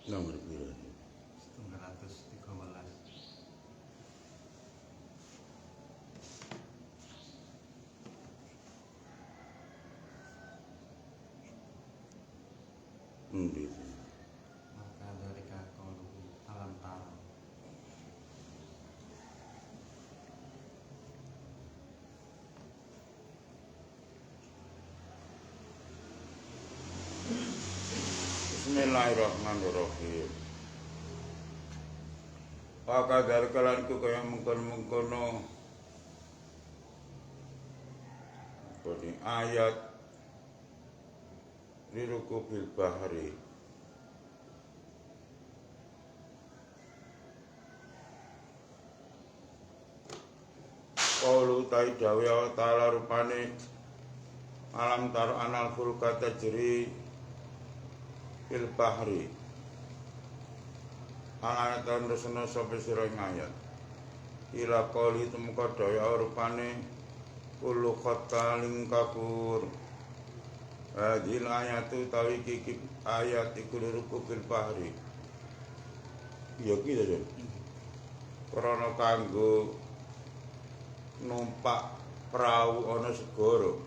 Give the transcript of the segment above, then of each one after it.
Nomor piro? 713. Endi? Maka dari qaulu alam taro. Bismillahirrahmanirrahim. Maka dari kalanku kaya mengkono-mengkono kodi ayat liruku bil bahri. Qaulu dawe Allah ta'ala rupane alam taro anal fulka tajri fil bahri. Ayat lan resena sapa sira ing ayat. Ila qauli tumeka daya rupane kullu khatalin kafur. Hadil ayatu tawi kiki ayat iku ruku fil bahri. Ya ki to. Krana kanggo numpak prau ana segara.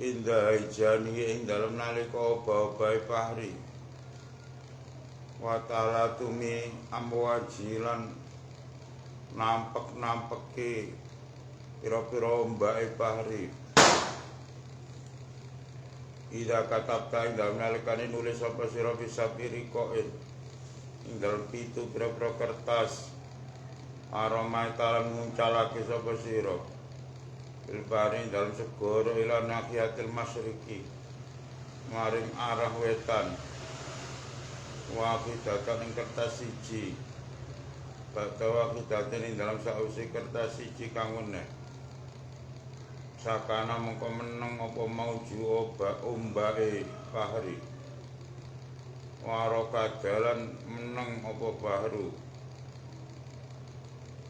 Indah jani ing dalem nalika oba-obahe bahri. Wa ta'ala tumi amwajilan nampek-nampeke pira-pira ombake bahri. Ida katabta ing dalem nalikane nulis sapa sira bisa pirikoin ing dalem pitu pira-pira kertas aroma talan nguncalake sapa sira bil bahri dalem segara ila nahiyatil masyriqi maring arah wetan. Wa khidatan ing kertas siji batawa khidatan ing dalam sausi kertas siji kang meneh sakana mengko meneng apa mauju ombake bahri waraka dalan meneng apa bahru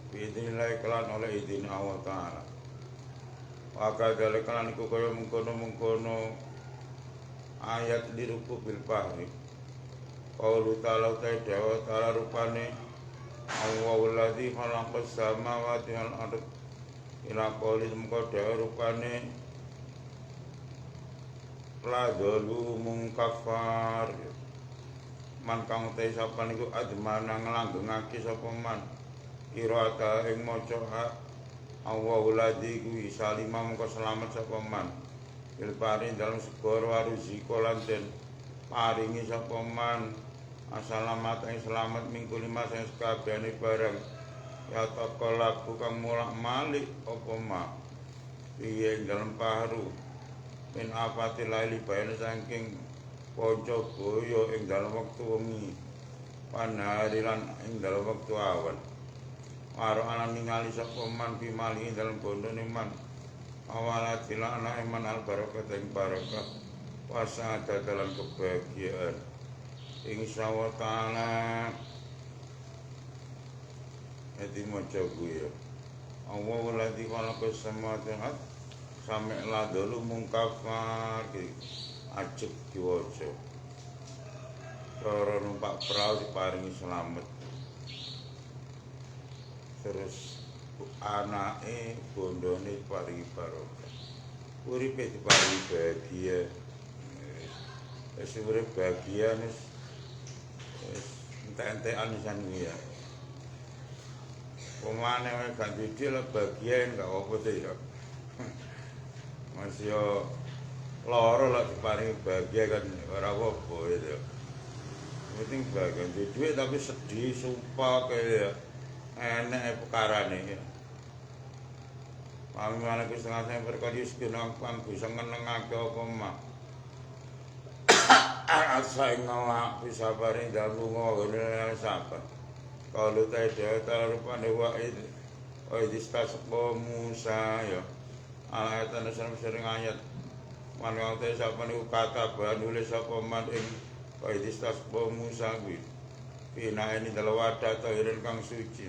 bidinilai kelan oleh izin Allah Ta'ala. Maka dalek kelan iku kaya mengkono-mengkono ayat liruku bil bahri. Qaulu ta'ala dewa ta'ala rupane Allahu alladzi khalaqas samawati wal ardh ila qauli muka dewa rupane la zalumun kafar man kang te sapa niku admana nglanggengake sapa man irata ing maca Allahu alladzi kuwi salima muka selamat sapa man bil paring dalam segara waruziko lan den paringi sapa man asalamat ing selamat minggu lima sing sakabehane barang ya takalaku kang mulak malik apa ma piye ing dalem paru min apati laili bayan saking ponco boyo ing dalem wektu wengi panari lan ing dalem wektu awan karo ana ningali sapa man bimali ing dalem bondone man awala dilana iman al barokah ing barokah wasa dalan kebahagiaan. Insyaallah ta'ala jadi maca gue Allah waladi khalaqas samawati wal ardh sami la dulu mungkafar ajek diwaca cara numpak perahu diparingi selamat terus anake bondone diparingi barokah uripe diparingi bahagia wis urip bahagia wis entek-entekan pisan kuwi ya. Pemane wae gak duwe lah bagian gak apa sih ya. Mas yo loro lah diparingi bahagia kan ora apa-apa ya. Penting bagian duwe tapi sedih sumpah kaya enek perkarane ya. Pamane ku setengah sing perkara iki kang bisa ngenengake apa mah. Asa ngawa bisa bareng dalu ngene sabar. Kalau tadi ta rupane wa distas Musa ya. Ayatan sering ayat. Manung te sapa niku kata nulis sapa man ing wa distas Musa kuwi. Pina ini dalam wadah tahirin kang suci.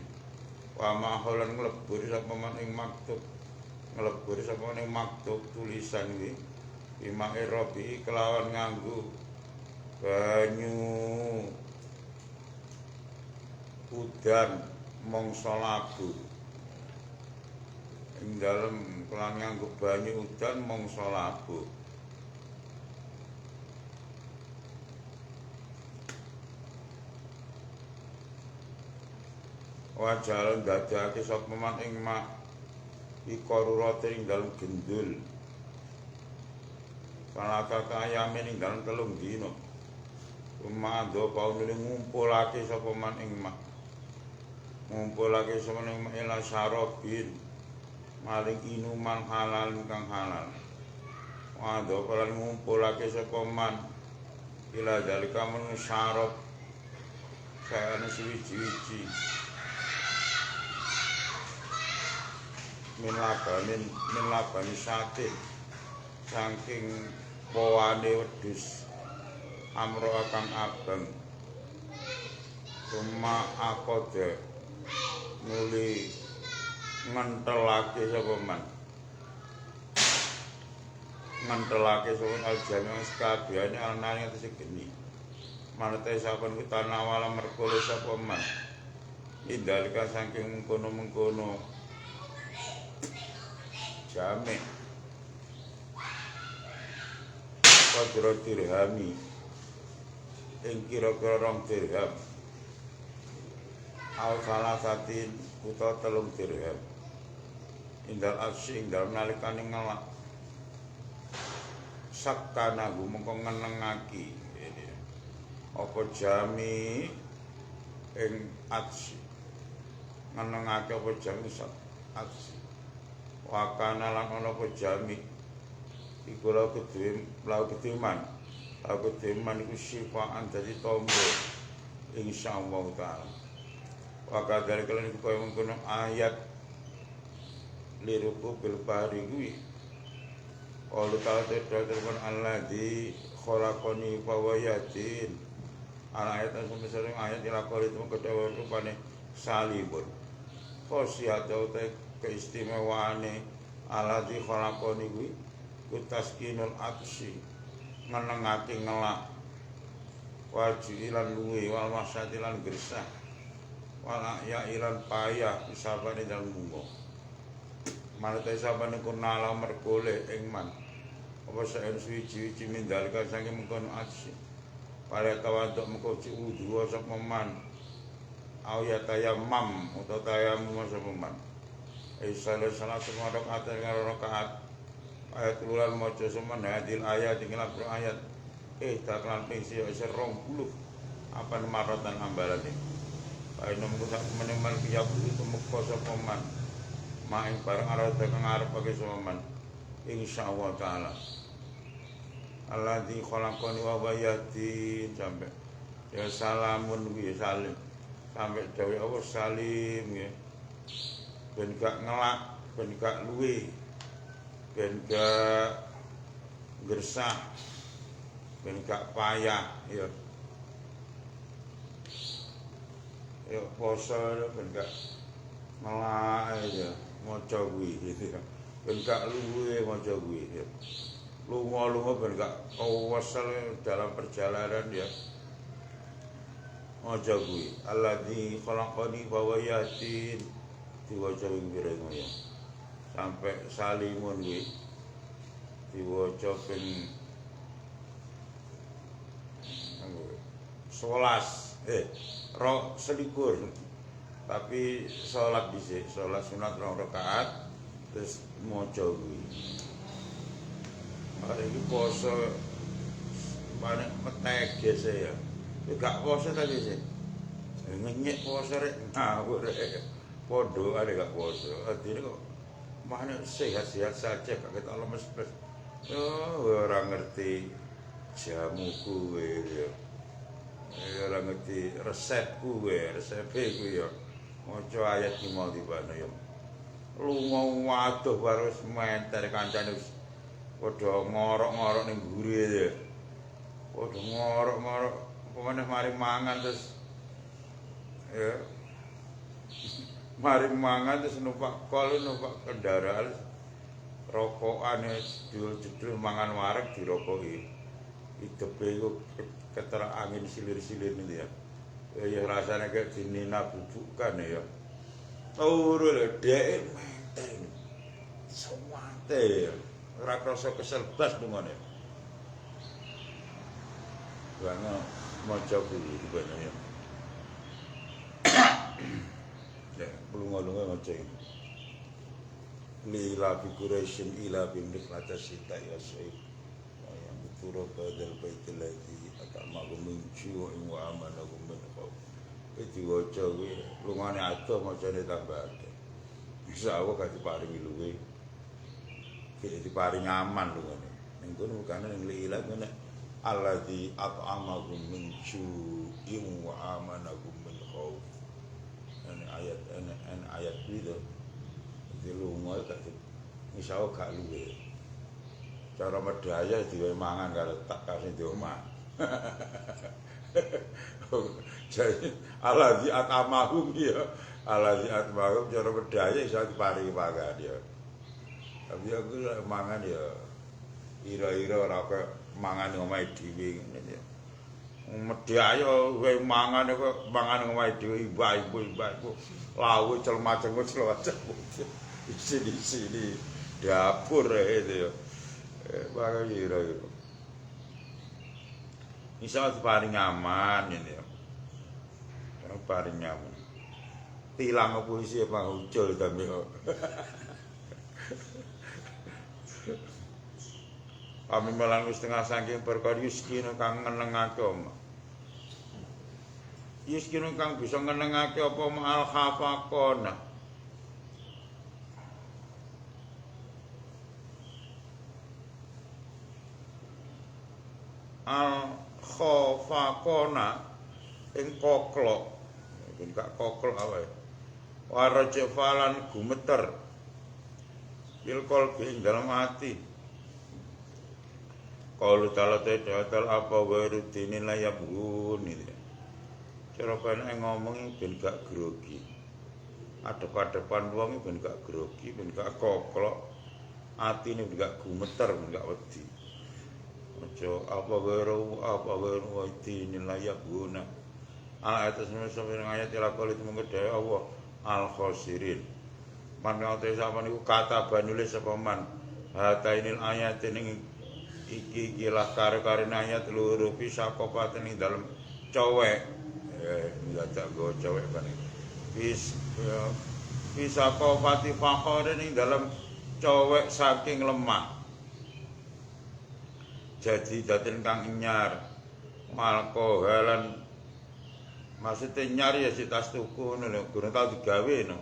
Wa maholan nglebur sapa man ing maktub. Nglebur sapa ning maktub tulisan kuwi. Bima Robi kelawan nganggo banyu udan mangsa labu ing dalem kelan nganggo banyu udan mangsa labu wajalan dadake sapa man ing mak ikarurate ing dalem gendul salaka kayamin ing dalem telung dina Rumado kaunule ngumpulake sapa man ing mak ngumpulake sapa ing mak ila syarabin maring inuman halal kang halal wado kalan ngumpulake sapa man ila dalika men syarab kaya suwi-wiji min labani satin saking powane wedhus amro kang abang cuma akode nuli ngentelake sapa man ngentelake sapa aljami sakabehane anane tesih geni manete saben tanah wala merkule sapa man indalika saking mengkono-mengkono jame kadra dirhami ing kira-kira 2 dirham al salasatin utawa 3 dirham indal asing dalem nalikane ngelak sakana mengko ngenengaki apa jami ing atsi ngenengake apa jami sak atsi wakana lan ana apa jami iku lha kediman iku sifaan dadi tombo insyaallah taala wakadar kalian iku kaya mengkono ayat liruku bil bari kuwi Allah taala terus alladzi khalaqani fa wayatin ayat sing ayat dilakoni itu kedhawa rupane salibun khosiat te keistimewaane alladzi khalaqani kuwi kutaskinul atsi ngenengake ngelak wajilan luwe wal masyadilan gersah wala ya ilan payah sabane dalem mungo manate sabane kunala merkole ing man apa saen suwi-wiji mindalika saking mengkono atsi para tawaduk mengko wudu sapa man au ya tayammam utawa tayammum sapa man salah semua rakaat karo rakaat ayat ulan maca semen hadil ayat ing ayat taklan pisi isih 20 apa maratan ambalane ayo mung sak menemal kiya itu mekko sapa man maing bareng arep kang arep bagi sapa man insyaallah taala alladzi khalaqani wa bayati sampai ya salamun wi salim sampai dawe Allah salim ya ben gak ngelak ben gak luwe ben gak gersah ben gak payah ya poso ben gak ngelak aja maca kuwi gitu ben gak luwe maca kuwi ya lunga-lunga ben gak kawasal dalam perjalanan ya maca kuwi alladzi khalaqani fa wayatin diwaca ing pirang ya sampai salimun kuwi diwaca ping 11 selikur tapi salat dhisik salat sunat 2 rakaat terus maca kuwi hari iki poso banyak meteges ya gak poso ta sih ngenyek poso rek ngawur rek podo ada gak poso adine kok mana sehat-sehat saja gak kita lemes plus orang ngerti jamu kuwe ya orang ngerti resep kuwe ya maca ayat ki mau dibana ya lunga waduh baru menter kancane padha ngorok-ngorok ning mburi ya padha ngorok-ngorok pemene mari mangan terus ya mari mangan terus numpak kendaraan rokokane jedul mangan wareg dirokoki hidupe iku keterak angin silir-silir gitu ya. Ya rasane kayak dinina bubukan ya. Turu lho dhek menteng. Sewate. Ora krasa kesel blas dungane. Bangga maca kuwi bana ya. Ya, lunga-lunga maca iki. Lila bi Quraisyin ila bi miqlata sita ya sayyid. Yang betul badal baitil ladzi atamakum min ju'in wa amanakum min khauf. Iki waca kuwi lungane adoh macane tambah akeh. Bisa aku gak diparingi luwe. Iki diparingi aman lungane. Ning kono mukane ning lila ngene alladzi atamakum min ju'in wa amanakum min khauf. Ayat itu di lunga gak misal gak luwe cara medaya diwe mangan karo tak kasih di omah jadi alazi atamahum ya alazi atmahum cara medaya iso diparingi pangan ya tapi aku mangan ya ira-ira ora kok mangan omahe dhewe ngene ya medaya kowe mangan kok mangan omahe dhewe ibu-ibu lawe celma-celma di sini dapur itu ya bakal ira-ira misal paling nyaman ini ya paling nyaman tilang puisi apa ucul tapi kami melang setengah saking perkara yuskino kang ngenengake omah yuskino kang bisa ngenengake apa ma'al khafaqona al khafaqona ing koklok ben gak koklok ae warajafalan gumeter bil qalbi ing dalem ati qalu ta'ala ta'ala apa waru dinin layabun iki cara ben ngomong ben gak grogi adep-adepan wong ben gak grogi ben gak koklok atine ben gak gumeter ben gak wedi aja apa waru dinin layabun ayat sampeyan ayat lakol itu mengedhe Allah al khosirin man ngote sapa niku kata banulis sapa man hatainil ayat ning iki lah kare-kare ayat loro bisa kopaten ing dalem cowek ndadak go cowek bane bisa kopati fakhore ning dalem cowek saking lemah jadi daden kang nyar malkohalan maksudnya nyar ya si tas tuku ngono lho gurung tau digawe no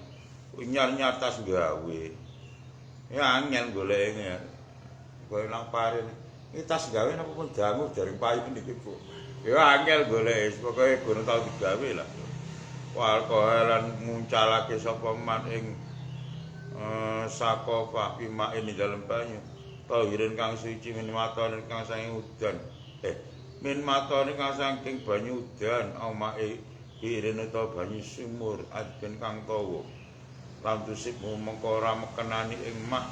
nyar tas gawe ya angel goleke kowe nang pare iki tas gawe napa pun dangu jaring payu niki Bu ya angel goleke pokoke gurung tau digawe lah wal kohelan muncalake sapa man ing sakofa bima ini dalam banyu tahirin kang suci min matonen kang saking udan min matane kang saking banyu udan omae birin utawa banyu sumur adben kang tawa lam tusib mengko ora mekenani ing mak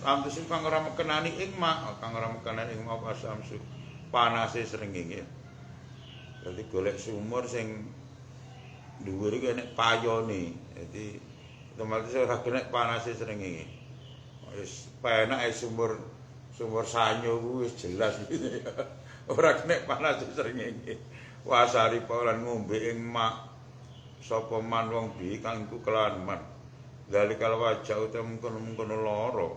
lam tusib kang ora mekenani ing mak kang ora mekenani ing apa samsu panase srengenge dadi golek sumur sing dhuwur iki nek payone dadi otomatis ora kena panase srengenge wis penak sumur sanyo kuwi wis jelas iki ora kena panas srengenge wasari lan ngombe ing mak sapa man wong bi kang iku kelawan man dalikal wajah utawa mungkon-mungkon lara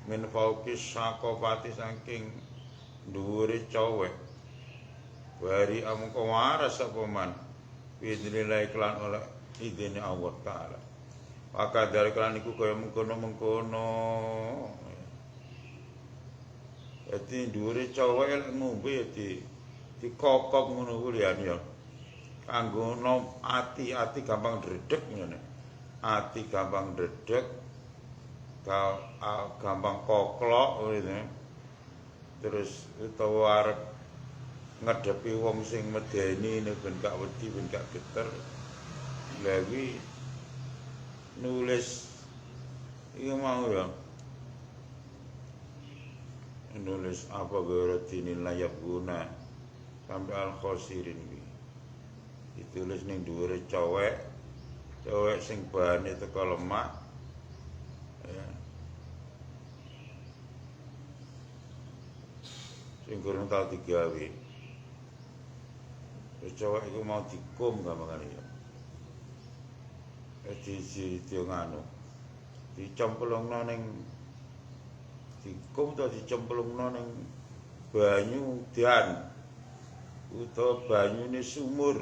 min fauqis sakopati saking dhuwure cowek bari amko waras sapa man bidnillah iklan oleh idine Allah taala maka dalikal niku kaya mungkon-mungkono. Dadi dhuwure cowek ngombe dikokok ngono kuwi ya. Kanggo ati gampang dredeg ngene. Ati gampang dredeg, gampang koklok ngene. Terus utawa arep ngedepi wong sing medeni ben gak wedi, ben gak geter. Lah iki nulis iki mau ya. nulis apa gara dinilai guna sampai al-khosirin iki. Ditulis ning dhuwure cowek sing bahane teko lemak ya. Sing kurang tau digawe. Terus cowek iku mau dikum gampangane ya. Di nganu. Dicemplungno ning dikum to dicemplungno ning banyu dan utawa banyune sumur.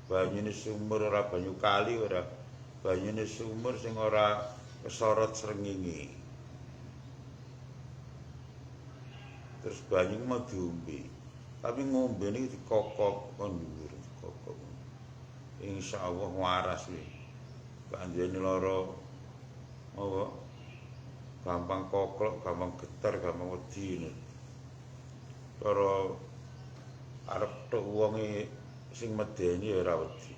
Banyune sumur ora banyu kali ora. Banyune sumur sing ora kesorot srengenge. Terus banyu mau diombe. Tapi ngombe ini dikokok kon dhuwur dikokok. Insyaallah waras iki. Kanjene lara apa? Gampang koklok, gampang getar, gampang wedi. Cara arep tok wonge sing medeni ya ora wedi.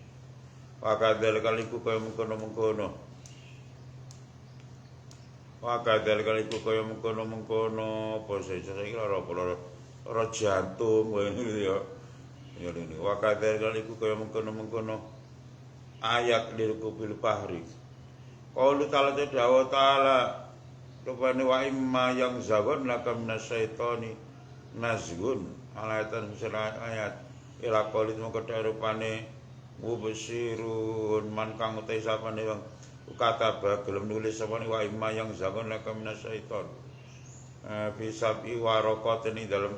Wakadal kaliku kaya mengkono-mengkono. Wakadal kaliku kaya mengkono-mengkono, apa saiki ora jantung ngene ya. Ya ini wakadal kaliku kaya mengkono-mengkono. Ayat lirkupil pahri. Qaulu ta'ala dawa ta'ala rupane wa imma yang zagon lakam nasyaitoni nazgun alayatan ayat ila qalit mongko rupane mubsirun man kang utai sapane wong kata gelem nulis sapane wa imma yang zagon lakam nasyaiton bisa biwarokoten ing dalam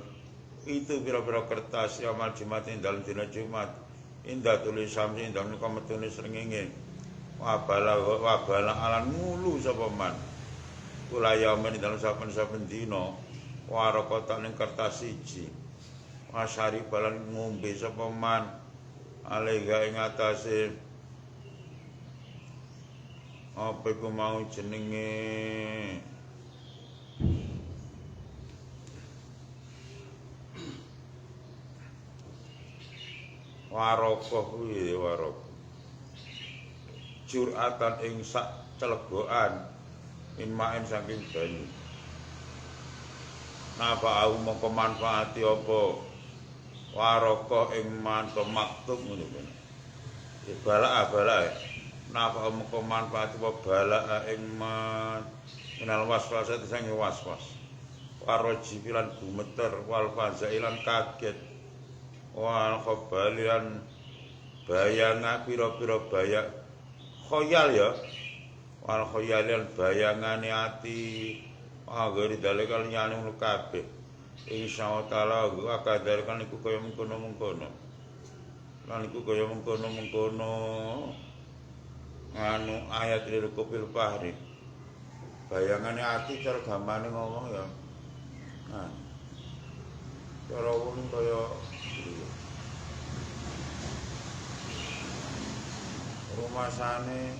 itu pira-pira kertas amal Jumat ing dalam dina Jumat indah tulis samsi ing dalam kometune srengenge wabala alan ngulu sapa man kula yamen dalam saben-saben dina warokotan ing kertas siji masyari balan ngombe sapa man alega ing atase apa iku mau jenenge warokoh kuwi warokoh juratan ing sak celegokan imain saking banyu napa aku mongko manfaati apa warokoh ing manto maktub ngono kan balak napa mongko manfaati apa balak ing man minal waswas sing waswas waroji pilan gumeter wal fazailan kaget wal khabalian bayanga pira-pira bayak khoyal ya wal khoyalian bayangane ati agari dalekal nyane ngono kabeh insyaallah taala akadar kan iku kaya mengkono-mengkono lan iku kaya mengkono-mengkono anu ayat lirkupil pahri bayangane ati cara gamane ngomong ya nah cara wong kaya rumah sane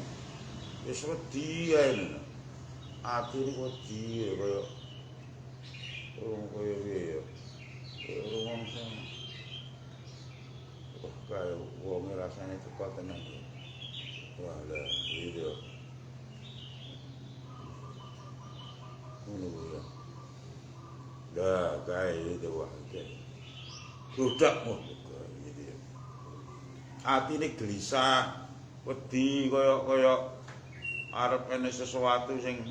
wis wedi ae. Ati iki wedi kaya kaya piye ya. Rumah sing kaya wong rasane cepet tenan. Wah, lah iki yo. Ngono ya. Dah kaya itu wah. Budak mo gitu ya. Atine gelisah wedi kaya arep ana sesuatu sing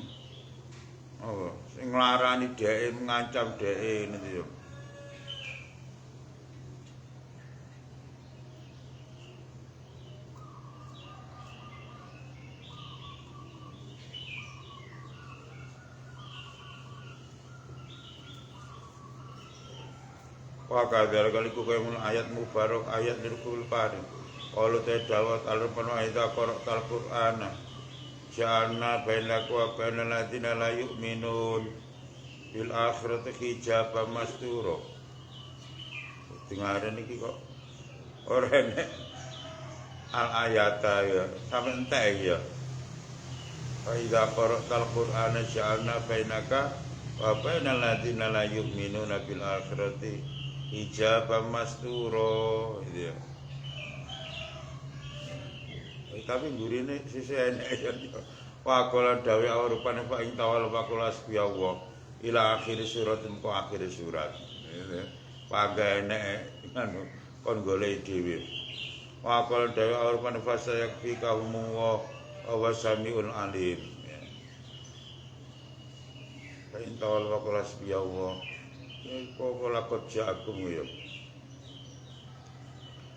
sing nglarani dheke ngancam dheke ngono ya. Wakadar kaliku kaya mun ayat mubarak ayat dirkul pari. Qalu ta'ala al-Qur'an wa idza qara'tal Qur'ana ja'alna bainaka wa bainal ladzina la yu'minun bil akhirati hijaban mastura. Dengaran iki kok ora enek al-ayata ya, sampe entek ya. Wa idza qara'tal Qur'ana ja'alna bainaka wa bainal ladzina la yu'minuna bil akhirati hijaban mastura gitu ya. Tapi gurine sisi enek ya. Wa qala dawi rupane fa ing tawal wa qala asbi Allah. ila akhir surat mengko akhir surat. Pagane anu kon golek dhewe. Wa qala dawa urpan fasa yakfi kaum wa samiul alim. Intawal wa qala subhanallah. Kok lakot jagung ya.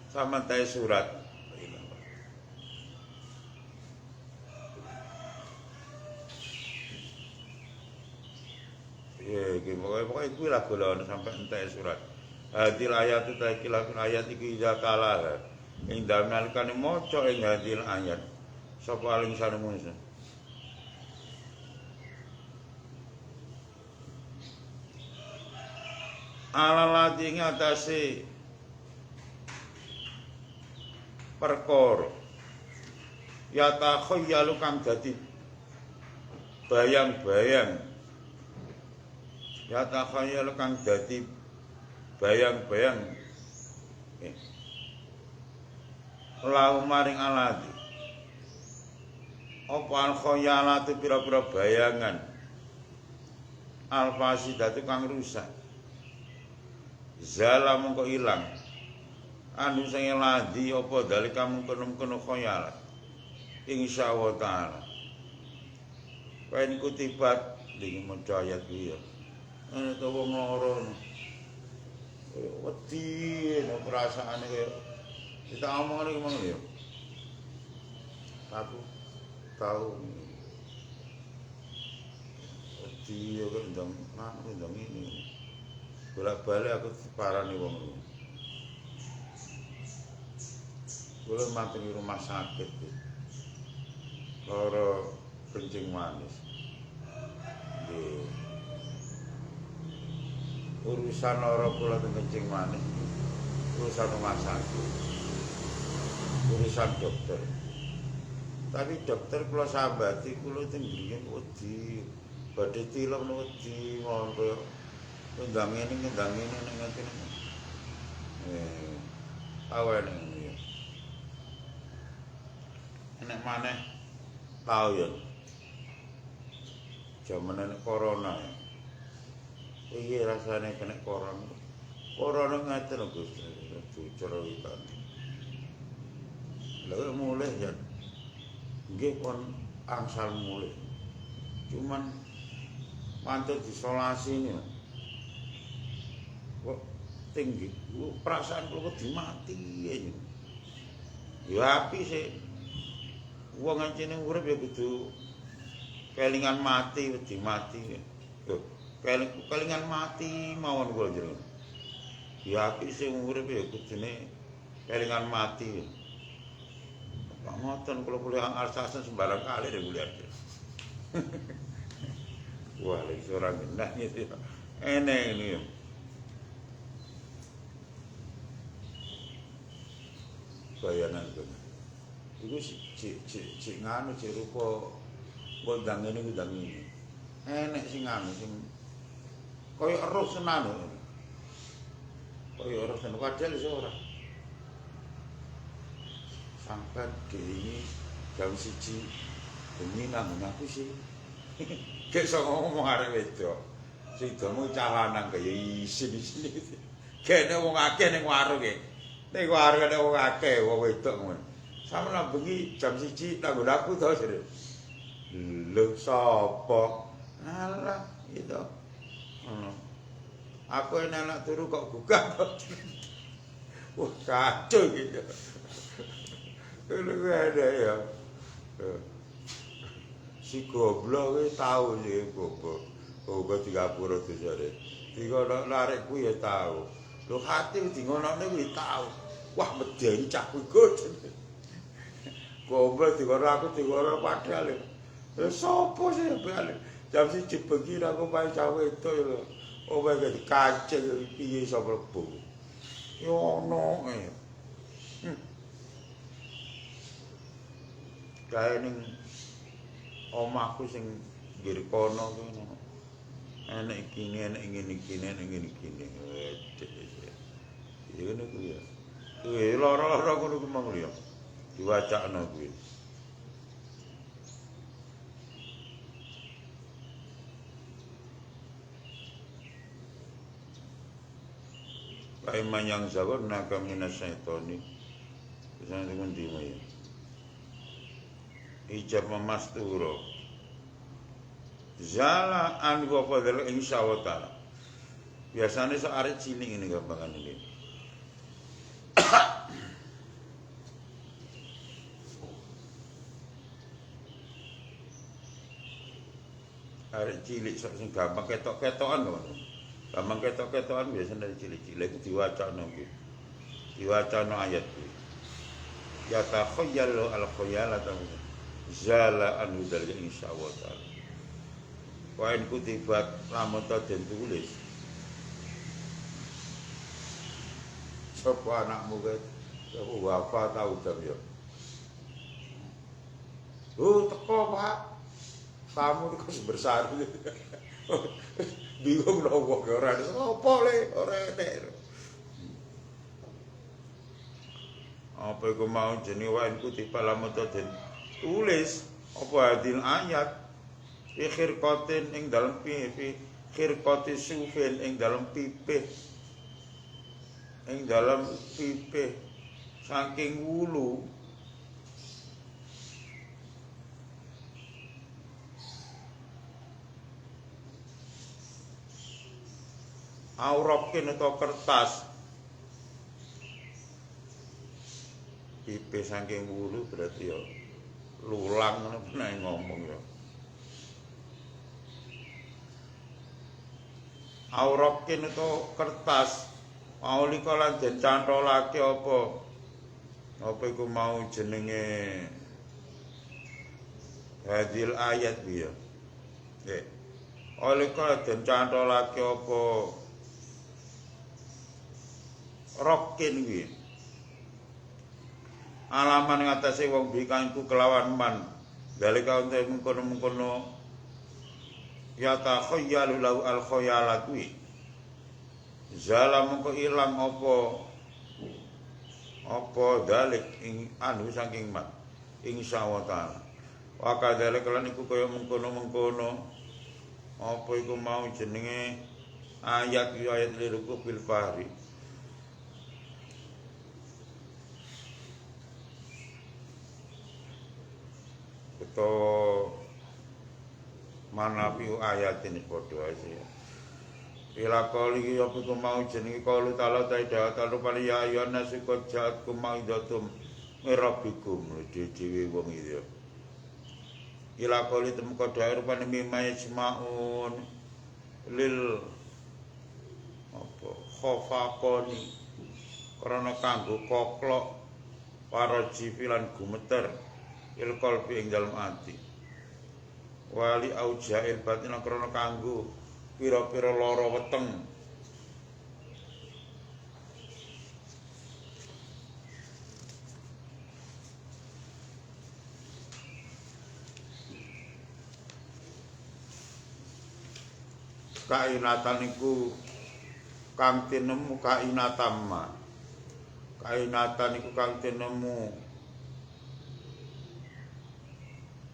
Sama tay surat. Pokoknya kuwi lah golongan sampai entek surat. Hadil ayat ta kilafil ayat iki ida kalah. Ing dalem nalikane maca ing hadil ayat. Sapa aling sanemunsa. Alalati ngatasi perkara ya takhayyalu kang dadi bayang-bayang ya takhayyalu kang dadi bayang-bayang lahu maring alati apa al khayalatu pira-pira bayangan al fasidatu kang rusak zala mongko ilang anu sing ladi apa dalika mungkon-mungkon khayalat insyaallah taala pen kutibat iki maca ayat iki ya ana to wong loro wedi perasaane kaya kita omong iki mong ya aku tahu wedi kok ndang ini bolak-balik aku parani wong lu. Kula mampir rumah sakit. Loro kencing manis. Nggih. Urusan loro kula kencing manis. Urusan rumah sakit. Urusan dokter. Tapi dokter kula sambati kula teng mriki wedi. Badhe tilem wedi mawon kaya ndang ini nek ngene. Awane iki. Nek maneh tau ya. Jamane corona. Iki rasane kena corona. Corona ngaten Gusti, cucur witan. Lha mulih ya. Nggih kon angsal mulih. Cuman pantut isolasi ini. Kok tinggi, perasaan kok dimati aja. Ya api sih. Wong ancene urip ya kudu kelingan mati wedi mati. Lho, kelingan mati mawon kula jenengan. Ya api sing urip ya kudune kelingan mati. Pak ngoten kula kuliah arsasen sembarang kali deh kuliah. Wah, lagi seorang genah itu. Enek ini. Bayangan itu. Iku cik nganu cik rupa gondang ini. Enek sing nganu sing kaya eruh senan. Kaya eruh senan padahal iso ora. Sampai ini jam 1 demi nang aku sih. Gek iso ngomong arek wedok. Sing domo calanan kaya isin di sini. Kene wong akeh ning warung e. Ning warung ana wong akeh wong wedok ngono. Sampeyan bengi jam 1 tanggon aku to jare. Lho sapa? Alah itu. Aku enak turu kok gugah to. Wah kacau gitu. Lu ada ya. Si goblok iki tau sih goblok. Goblok 30 tuh jare. Digono larik ku ya tau. Lho hati dingonone kuwi tau. Wah medeni cah kuwi. Goblok digono aku digono padahal. Lha sapa sih bali? Jam 1 bengi aku pae cah wedok lho. Omae dikancing piye iso mlebu. Yo ono kae ning omahku sing nggih kono kuwi enek iki enek ngene iki enek ngene iki. Ya ngono kuwi ya. Kuwi lara-lara ngono kuwi mong ya. Diwacakno kuwi. Kaiman yang zawar naka minas syaitoni. Bisa dengan dima ya. Ijab memasturo. Zala an wa fadl insyaallah taala. Biasanya searek cilik ini gampangan ini. Arek cilik sing gampang ketok-ketokan kok. Gampang ketok-ketokan biasanya dari cilik-cilik iku diwacana kuwi. Diwacana ayat kuwi. Ya takhayyalu al-khayalata zala anhu dalika insyaallah taala. Wa in kutibat lamun den tulis. Sapa anakmu ke wafat tau jam ya. Teko Pak. Tamu itu harus bersari. Bingung lho wong ora ada. Apa le? Ora enek. Apa iku mau jenenge wae kutiba lamun den tulis apa hadil ayat khirqatin ing dalem pipi khirqati sufin ing dalem pipih ing dalem pipih saking wulu aurakin atau kertas pipih saking wulu berarti ya lulang ngono ngomong ya. Aurakin atau kertas mau likolan den cantolake apa iku mau jenenge hadil ayat piye oleh kala den cantolake apa rokin kuwi alaman ngatasi wong bikangku kelawan man dalika untuk mengkono-mengkono ya takhayyalu lahu al-khayalat kuwi zala mengko ilang apa dalik ing anu saking mat insyaallah taala wa kadhalika lan iku kaya mengkono-mengkono apa iku mau jenenge ayat liruku bil fahri beto mana piu ayat ini padha ae. Ila qali ya iku mau jenenge qalu ta'ala ta'ala rupane ya ayyuhan nasu qad ja'atkum mau'idatum mirabbikum dhewe wong iki. Ila qali temeka dae rupane mimma yasmaun lil apa khafaqoni karena kanggo koklok para jifilan gumeter il qalbi ing dalem ati. Wali aujail batin krana kanggo pira-pira lara weteng kainatan iku kang tinemu kainatamma kainatan iku kang tinemu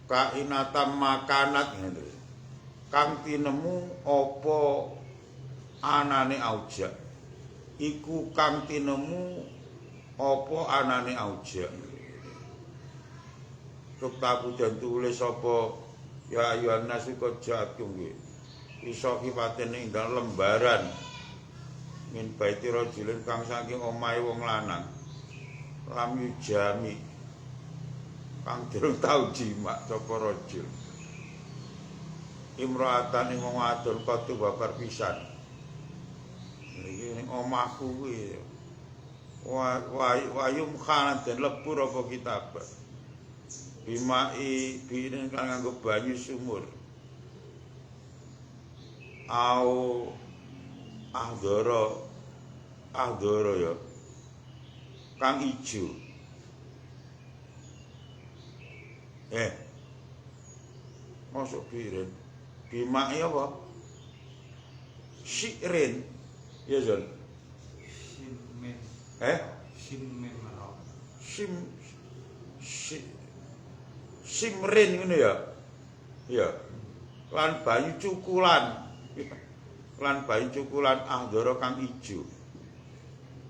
kainatam makanat ngene kang tinemu apa anane auja iku kang tinemu apa anane auja tuktaku den tulis apa ya ayyuhan nasu qad ja'akum iso kipaten ing dalem lembaran min baiti rajulin kang saking omahe wong lanang lam yujami kang durung tau jima sapa rajul imra'atan ing wong wadon kotu babar pisan iki ning omahku kuwi wayum khanan den lebur apa kitab bimai binen kang nganggo banyu sumur au ahdara ya kang ijo masuk biren bimai apa syirin ya Zon Sinmen Sinmen marok simrin ngene ya ya lan banyu cukulan ahdara kang ijo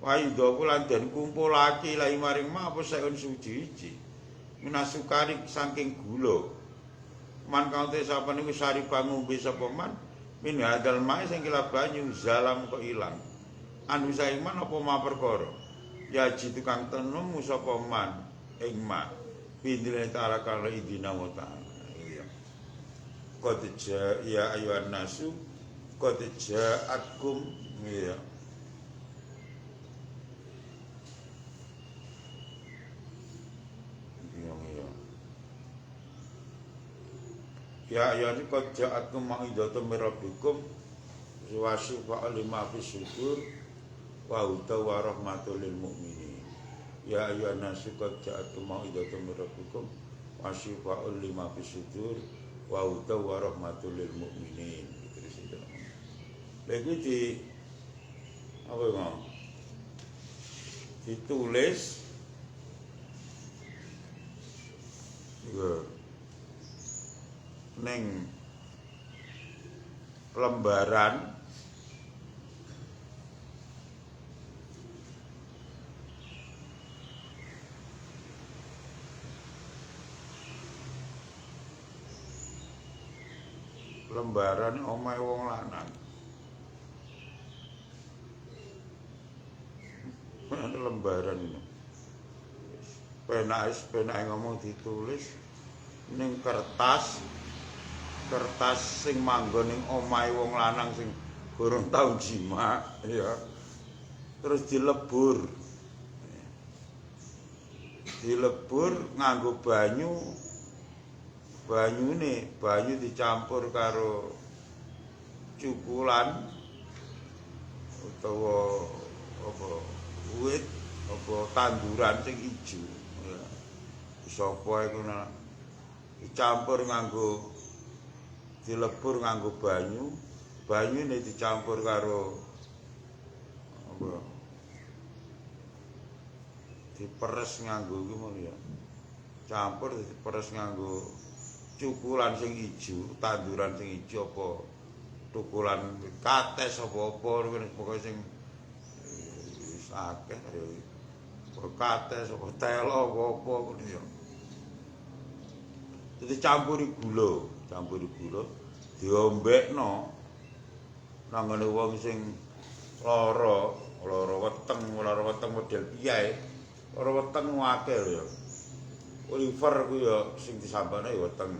Wayudha lan den kumpulake lahi maring ma apa saeun suci-suci. Minasukari saking gula. Man kang te sapa niku sari pangombe sapa man min hadal mae sing kila banyu zalam kok ilang. Anu saing man apa ma perkara. Ya jitu kang tenemu sapa man ing ma. Bindile ta'ala kala idina wa ta'ala. Iya. Qad ya ayyuhan nasu qad ja'atkum iya. Ya ya ini qad ja'atkum mau'izatun min rabbikum wa shifa'un lima fis sudur wa hudan wa rahmatul lil mu'minin. Ya ayyuhan nasu qad ja'atkum mau'izatun min rabbikum wa shifa'un lima fis sudur wa hudan wa rahmatul lil mu'minin. Terus itu. Lagi di apa ngomong? Ditulis neng lembaran omahe wong lanang. Lembaran ini. Penake ngomong ditulis ning kertas sing manggon ning omahe wong lanang sing gorong tau jima ya. Terus dilebur nganggo banyu dicampur karo cukulan utawa apa wit apa tanduran sing ijo ya. Sapa iku dicampur nganggo dilebur nganggo banyune dicampur karo apa diperes nganggo iki mau ya campur diperes nganggo cukulan sing ijo tanduran sing ijo apa tukulan kates apa-apa pokoke sing wis akeh ya kates apa telo apa-apa ngono ya dadi campuri gula diombekno nang ngene wong sing lara weteng model piye lara weteng akeh ya Oliver ku ya sing disambane ya weteng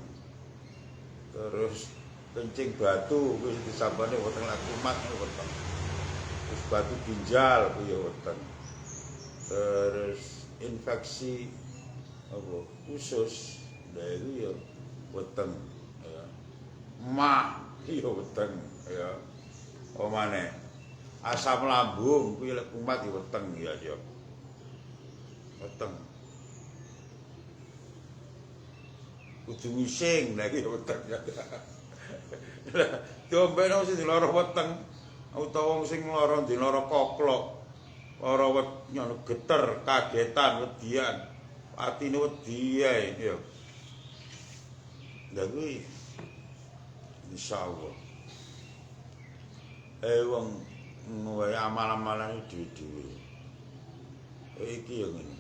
terus kencing batu ku sing disambane weteng lak kumat weteng terus batu ginjal ku ya weteng terus infeksi apa usus lha iku ya weteng mak iya weteng ya omane asam lambung kuwi lek kumat ya weteng ya weteng kudu ngising lagi weteng ya diombeno sing lara weteng utawa wong sing lara dilara koklok lara nyono geter kagetan wedian atine wedi ae ya lha kuwi insyaallah wong ngowe amal-amalan dhewe-dhewe iki ya ngene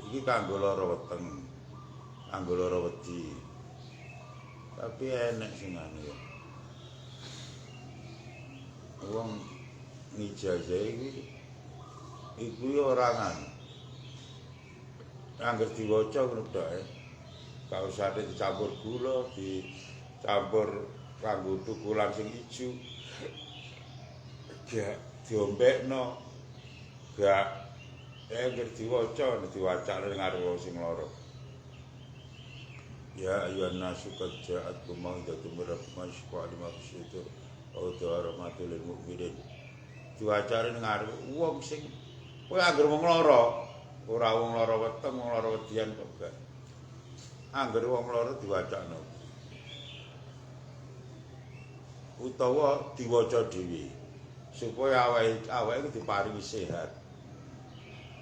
iki kanggo lara weteng kanggo lara wedi tapi enek sing anu ya wong ngijazah iku ora ngono angger diwaca ngono tok gak usah dicampur gula dicampur kanggo tukulan sing ijo gak diombekno gak angger diwacane ngarep wong sing lara ya ayyuhan nasu qad ja'atkum mau'izatun min rabbikum wa shifa'un lima fis sudur wa rahmatul lil mu'minin diwacane ngarep wong sing kowe angger wong lara ora wong lara weteng wong lara wedian kok gak angger wong lara diwacana utawa diwaca dhewe supaya awake iku diparingi sehat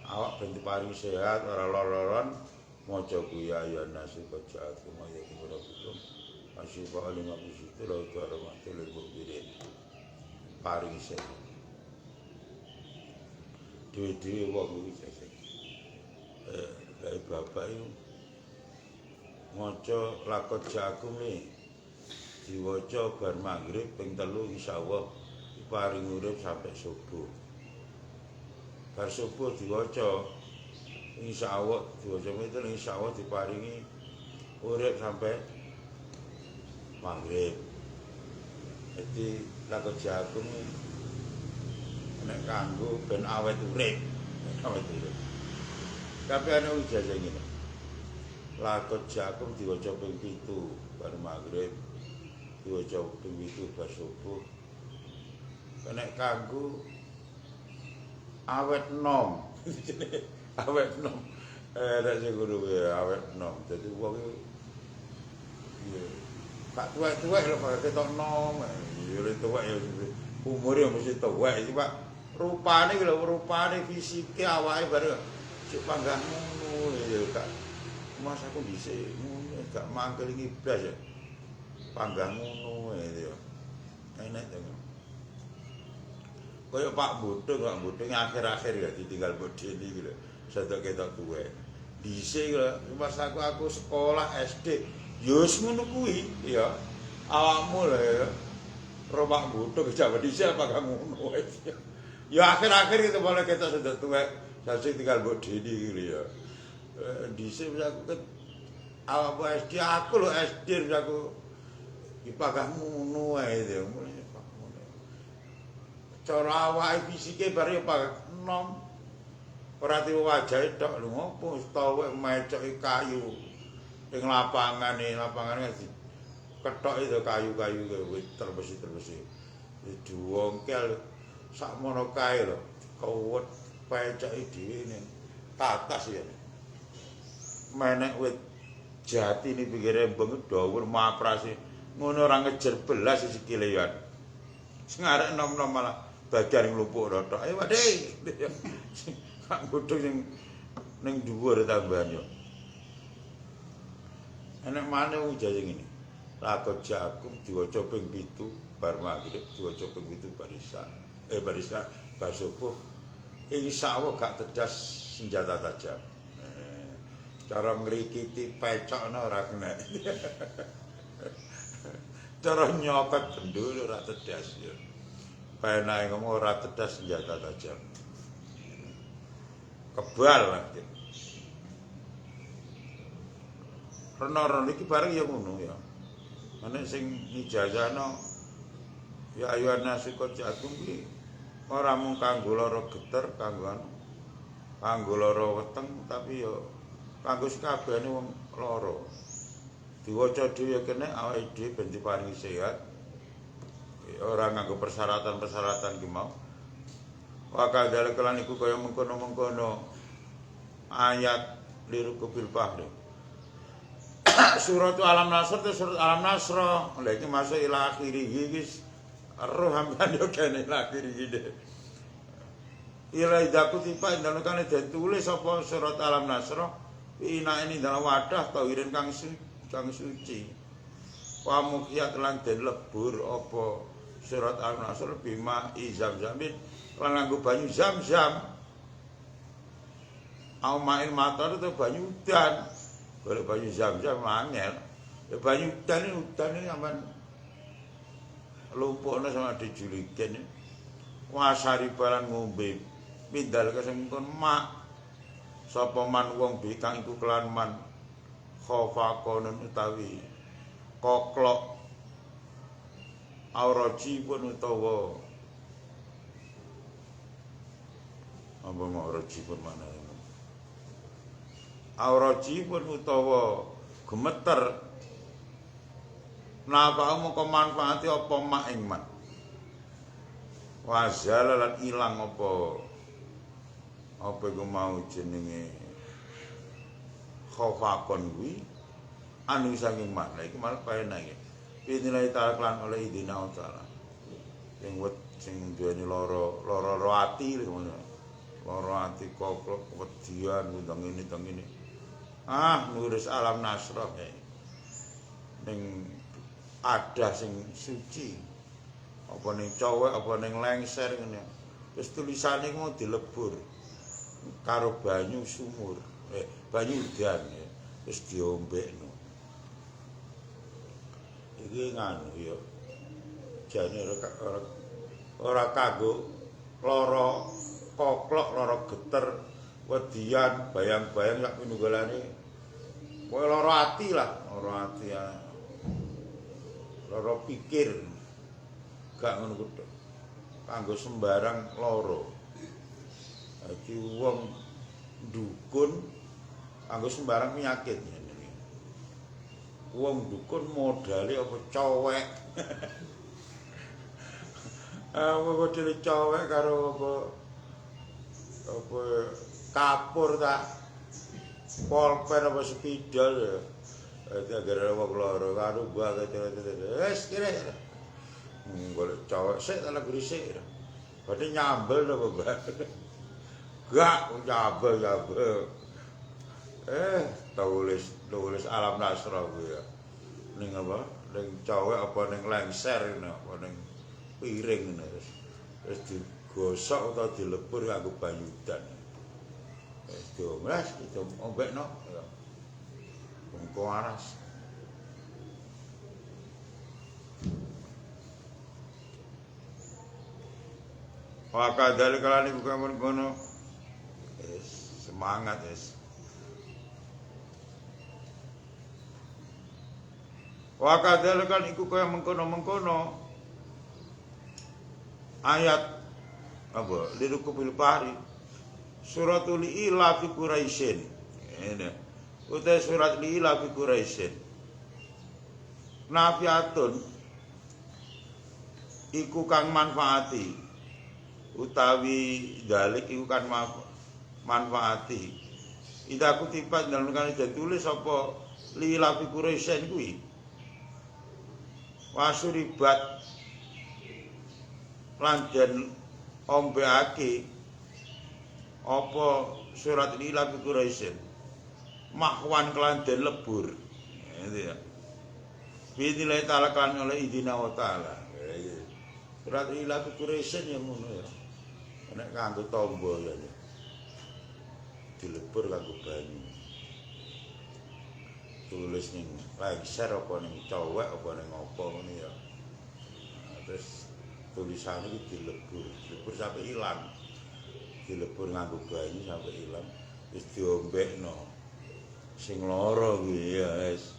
awak ben diparingi sehat ora lara-laran maca kuwi ya nasu kacat kumaya kuburakum asyifa lima kusitu la rahmatul lil mu'minin paringi sehat dhewe-dhewe wong iki sing kae bapak iku maca lakot jakum iki diwaca bar magrib ping 3 insyaallah diparing urip sampai subuh. Bar subuh diwaca insyaallah diwaca itu insyaallah diparingi urip sampai magrib. Jadi lakot jagung nek kanggo ben awet urip. Tapi ana ijazah ngene. Lakot jagung diwaca ping 7 bar magrib, diwaca ping 7 bar subuh. Nek kanggo awet nom. Awet nom. Nek sing ngono kuwi awet nom. Dadi wong iki Pak tuwek-tuwek lho Pak ketok nom. Ya tuwek ya umure mesti tuwek iki Pak. Rupane lho, rupane fisike awake bareng sik panggah ngono ya Kak. Mas aku dhisik ngono gak mangkel iki blas ya. Panggah ngono ya. Enak to. Kaya Pak Budung akhir-akhir ya ditinggal Mbok Deni iki lho. Sedok ketok tuwek. Dhisik lho, pas aku sekolah SD ya wis ngono kuwi ya. Awakmu lho ya. Romak Budung Jawa dhisik apa gak ngono wis. Ya akhir-akhir itu boleh kita sedok tuwek. Sasih tinggal Mbok Deni iki ya. Dhisik aku awakmu SD aku lho SD aku dipagah ngono wae ya. Cara awake fisike bar ya Pak nom. Ora tiwa wajahe tok lho ngopo tawek mecoki kayu. Ning lapangane kethok itu kayu-kayu wis terbesi. Diwongkel sakmono kae lho. Kewet pecoki dhewe ning tatas ya. Menek wit jati ning pinggire embung dhuwur maprase ngono ora ngejer belas sikile ya. Sing arek nom-nom malah bagian nglupuk rotok. Ayo Pak Dik. Kak Budung sing ning dhuwur tambahan yo. Enek maneh wong jaya ngene. Lakot jagung diwaca ping 7 bar magrib, diwaca ping 7 bar isya. Bar subuh. Insyaallah gak tedas senjata tajam. Cara ngrikiti pecokno ora kena. Cara nyopet bendul ora tedas ya. Penae ngomong ora tedas senjata tajam. Kebal nanti. Rono-rono iki bareng ya ngono ya. Ana sing ijazahno ya ayana sikot jagung iki ora mung kanggo lara geter, kanggo lara weteng tapi ya kanggo sakabehane wong lara. Diwaca dhewe kene awake dhewe ben diparingi sehat. Ora nganggo persyaratan-persyaratan ki mau. Wa kadal kelan iku kaya mengkono-mengkono ayat liru bil bahri. Surat Alam Nasr itu surat Alam Nasr. Lha iki masuk ila akhiri wis roh hamdan yo kene ila akhiri iki. Ila idaku tipa ndang kene ditulis apa surat Alam Nasr ina ini dalam wadah tawirin kang suci. Wa mukiyat lan den lebur apa surat Al-Nasr bima izam-zamin lan nganggo banyu zam-zam. Au main matar itu banyu udan. Golek banyu zam-zam angel. Ya banyu udan iki aman lumpukna sama dijuliken. Wasari barang ngombe pindhal kesempun mak. Sapa man wong bikang iku kelan man khofaqonun utawi koklok auraji pun utawa apa mau auraji pun mana auraji pun utawa gemeter napa mongko manfaati apa mak ing man wazal lan ilang apa iku mau jenenge khofaqon kuwi anu saking makna iku malah paenak iki. Pinilai ta'ala oleh idina ta'ala. Sing duweni lara ati ngono. Lara ati koklok kewedian undang ini. Nulis Alam Nasr ning ada sing suci. Apa ning cowek apa ning lengser ngene. Wis tulisane mau dilebur. karo banyu sumur, banyu udan ya, terus diombekno. Iki nganu ya. Jane ora kanggo lara koklok, lara geter, wedian, bayang-bayang sak pinunggalane. Kowe lara ati lah, lara ati ya. Lara pikir. Gak ngono kuwi. Kanggo sembarang lara. Dadi wong dukun kanggo sembarang penyakit ngene. Wong dukun modale apa cowek. Modele cowek karo apa kapur ta polpen apa spidol ya. Dadi agar wong lara karo gua wis kira. Golek cowek sik tak lagi sik. Padhe nyambel apa Mbak. Gak nyambel. Tulis alam nasra kuwi ya. Ning apa? Ning cowek apa ning lengser ngene apa ning piring ngene terus digosok utawa dilebur kanggo banyu udan. Wis diomlas diombekno ya. Bungko aras. Maka dari kala niku kamun kono. Semangat wis. Wa kadal kan iku kaya mengkono-mengkono. Ayat apa? Lirukubil pari. Suratul Ila fi Quraisyin. Ini. Utai surat Ila fi Quraisyin. Nafiatun iku kang manfaati. Utawi dalik iku kan manfaati. Ida kutipat dalam kali ditulis apa Ila fi Quraisyin kuwi. Wasuribat lan den ombeake apa surat Ila fi Quraisyin mahwan kelan den lebur gitu ya. Bismillah ta'ala kan oleh idina wa ta'ala. Surat Ila fi Quraisyin ya ngono ya. Nek kanggo tombo ya. Dilebur kanggo banyu. Tulis ning lengser apa ning cowek apa ning apa ngene ya. Terus tulisan iki dilebur sampai ilang. Dilebur nganggo banyu sampai ilang, wis diombekno. Sing lara kuwi ya wis.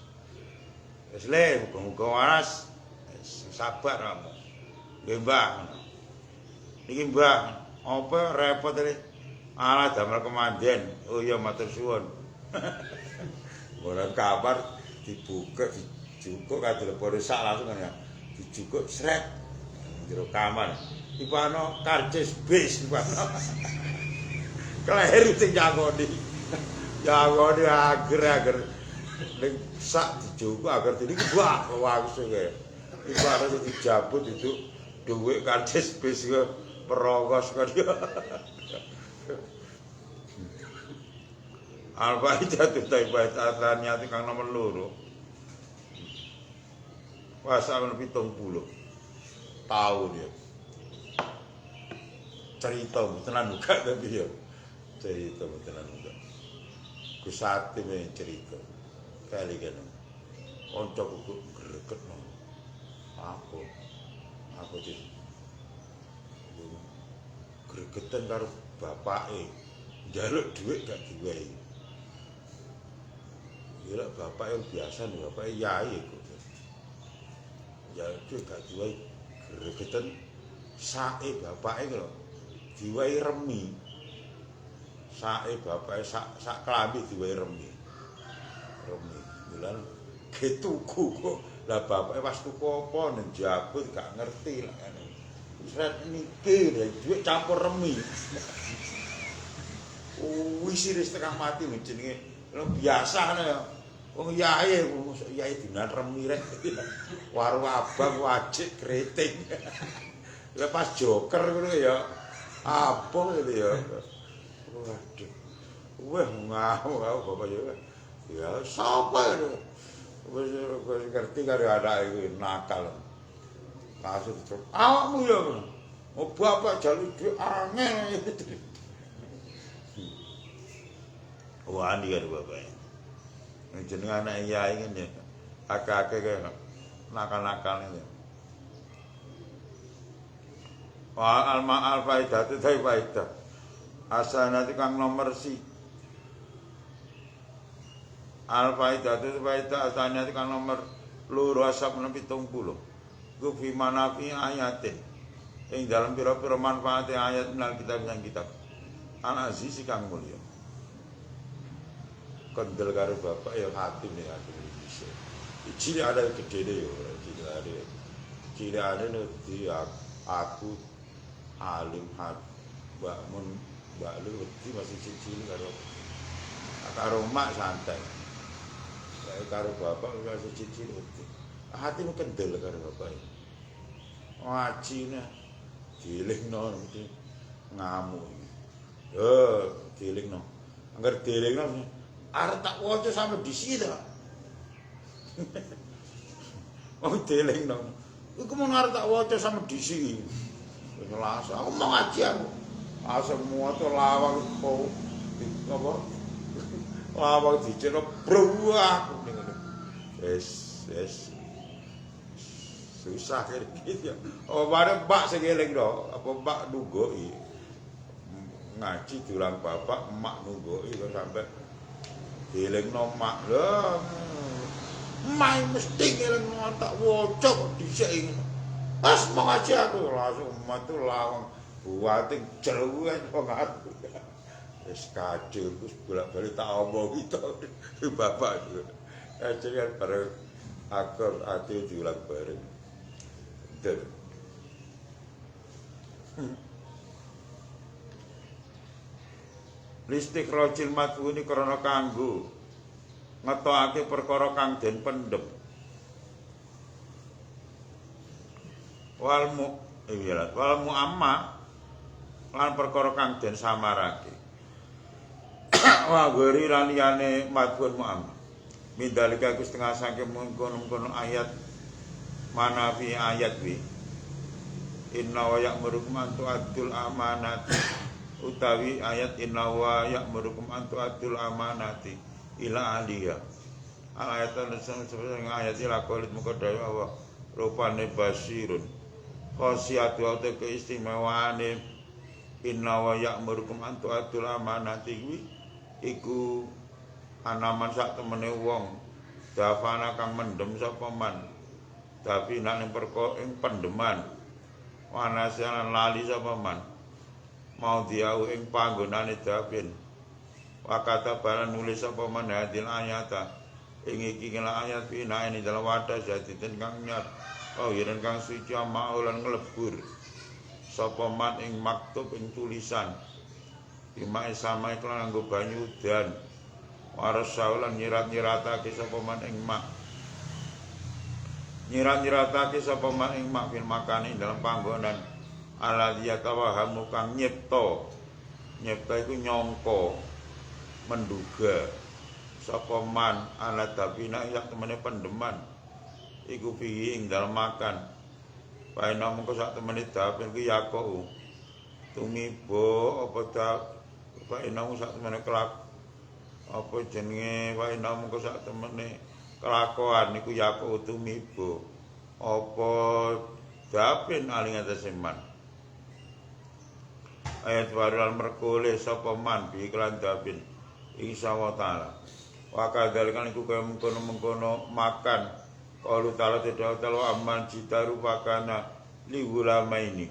Wis le muga-muga waras. Wis sabar kamu. Nggih, Mbah. Niki Mbah, apa repot iki? Alah damel kemanden. Oh iya matur suwun. Ora kabar dibuka dijukuk kadhe lepore sak langsung ya. Dijukuk sret jero kamar. Ipano karcis bis ipano. Kleher sing nyangoni. Nyangoni ager-ager. Ning sak dijukuk agar dene iki wah langsung ya. Ipano dijabut itu dhuwit karcis bis ke perongos kan. Al-Faidah Taibat Atlaniyati kang nomor 2. Pasal 70 tahun ya. Cerita tenan buka tapi ya. Cerita tenan buka. Kusati men cerita. Kali kan. Kancaku gregetno. Aku iki gregetan karo bapake. Njaluk dhuwit gak diwehi. Ya bapak yang biasa nih, bapak yai kok. Ya itu gak diwai gregetan sae bapake lho. Diwai remi. Sae bapake sak klambi diwai remi. Remi. Bilang ketuku kok. Lah bapake pas tuku apa ning jabut gak ngerti lah ngene. Sret niki duit campur remi. Wis setengah mati jenenge. Biasa ya. Wong yai dinan remi rek. Warung abang wajib kriting. Lah pas joker ngono ya. Apa gitu ya. Waduh. Wah ngau bapak ya. Ya sapa itu. Wis ngerti karo anak iku nakal. Langsung terus awakmu ya. Oh bapak jaluk dhuwit angel. wani karo bapak. Jeneng anak yai ngene. Akeh-akeh kaya nakal-nakal ini. Wa al faidah itu faidah. Asanati kang nomor si. Al faidah itu faidah asanati kang nomor loro asap 70. Ku fi manafi ayatin. Ing dalam pira-pira manfaat ayat minal kitab sang kitab. Al aziz kang mulya. Kendel karo bapak ya hati nih hati bisa. Ciri ada gede deh, ciri ada nih aku alim hat, mbak lu masih cici karo mak santai, karo bapak masih cici hati nu kendel karo bapak. Ngaji nih, giling no ngamuk, giling no, angger giling no. Arep tak waca sampe disi ta. Oh deleng nang. Iku mau arep tak waca sampe disi. Wis langsung aku mau ngaji aku. Asem maca lawang po apa? Lawang dicelok bruwak ning ngene. Wis susah kene iki ya. Oh bare mbak sing eling do, apa mbak nunggoki. Ngaji durang bapak emak nunggoki kok sampe eling no mak lho. Mai mesti eling no tak waca kok dhisik ngono. Pas mau ngaji aku langsung metu lawang buating jeruan wong aku. Wis kacil wis bolak-balik tak omongi to bapak. Ajaran bareng akor ati diulang bareng. Der. Listik rojil matuni krana kanggo ngetokake perkara kang den pendhem. Walmu amma lan perkara kang den samarake. Wa gori lan liyane matun mu'am. Mindalika ku setengah saking mengkono-kono ayat manafi ayat wi. Inna wa ya'murukum an tu'addul amanati. Utawi ayat inna wa ya'murukum an tu'addul amanati ila ahliha. Ayatan seperti ayat ila qaulid muqaddas Allah rupane basirun. Khosiatu ate keistimewaane inna wa ya'murukum an tu'addul amanati kuwi iku anaman sak temene wong dafana kang mendem sapa man. Tapi nek ing pendeman wanasian lali sapa man. Mau diau ing panggonane dapin wakata balan nulis apa man hadil ayata ing iki ayat pina ini dalam wadah jaditin kang nyat iren kang suci maulan nglebur sapa man ing maktub ing tulisan dimae sama iklan nganggo banyu udan waras saulan nyirat-nyiratake sapa man ing mak nyirat-nyiratake sapa man ing mak fil makane dalam panggonan aladhiya tawahamu kang nyipta iku nyangka menduga sapa man ala dabina yak temene pendeman iku piye ing dalem makan paena mengko sak temene dapin ku yako tumibo apa ta paena sak temene kelak apa jenenge paena mengko sak temene kelakuan iku yako tumibo apa dapin aling atase man. Ayat waral merkole sapa man bi iklan dabin insyaallah taala wa kadzalikan iku kaya mengkono makan qalu taala telu aman jitaru pakana li ulamaini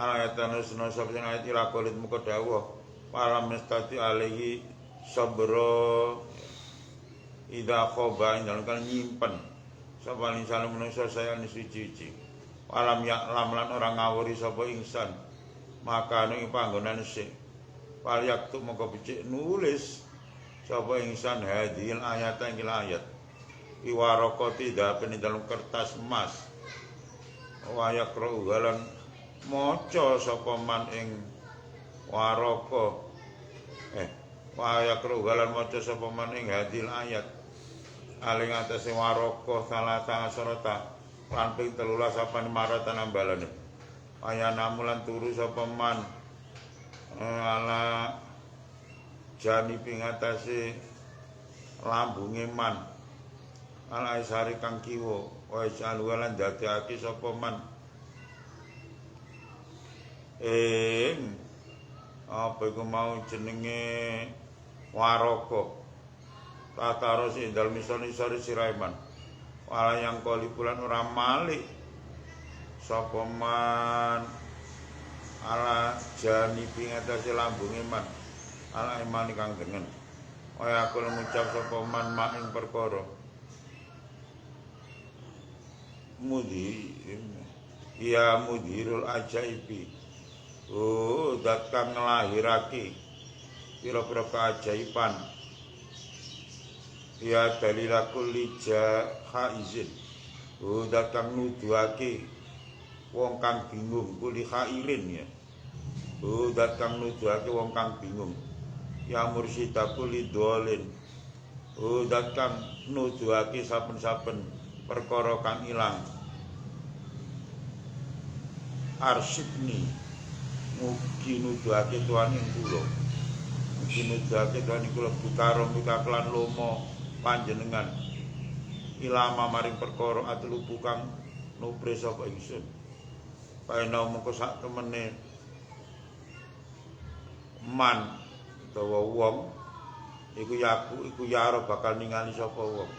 ayatan sunna sapa ayat ila qalit muka dawuh para mestati alaihi sabro ida khoba indal kan nyimpen sapa insan manusa saya suci alam ya lam lan ora ngawuri sapa insan maka ning panggonan sik paliak tu mongko becik nulis sapa insan hadil ayat ing ayat iwaraqati dapene dalam kertas emas wayak rogalan maca sapa man ing waraka wayak rogalan maca sapa man ing hadil ayat aling atase waraka salata asrata lan ping 13 sapane maratan ambalane ayana mulan turu sapa man ala jani pingatasi lambunge man ala isari kang kiwa wa jalulan dadekake sapa man apa iku mau jenenge waraka tataro sindal misoni-sori siraiman wala yang kolipulan ora malik sapa man ala jani pingatasi lambunge man ala iman kang dengen kaya aku ngucap sapa man mak ing perkara ya mudhirul ajaibi dat kang nglahirake pira-pira keajaiban ya dalilakul haizin dat kang nuduhake wong kang bingung kuli khairin ya dat kang nuduhake wong kang bingung ya mursyidakul lidolin dat kang nuduhake saben-saben perkara kang ilang arsyidni mugi nuduhake tuan ing kula mugi nuduhake tuan ing kula bukaro mikakelan lomo panjenengan ilama maring perkara atlubu kang nupre sapa ingsun paena mengko sak temene man utawa wong iku ya bakal ningali sapa wong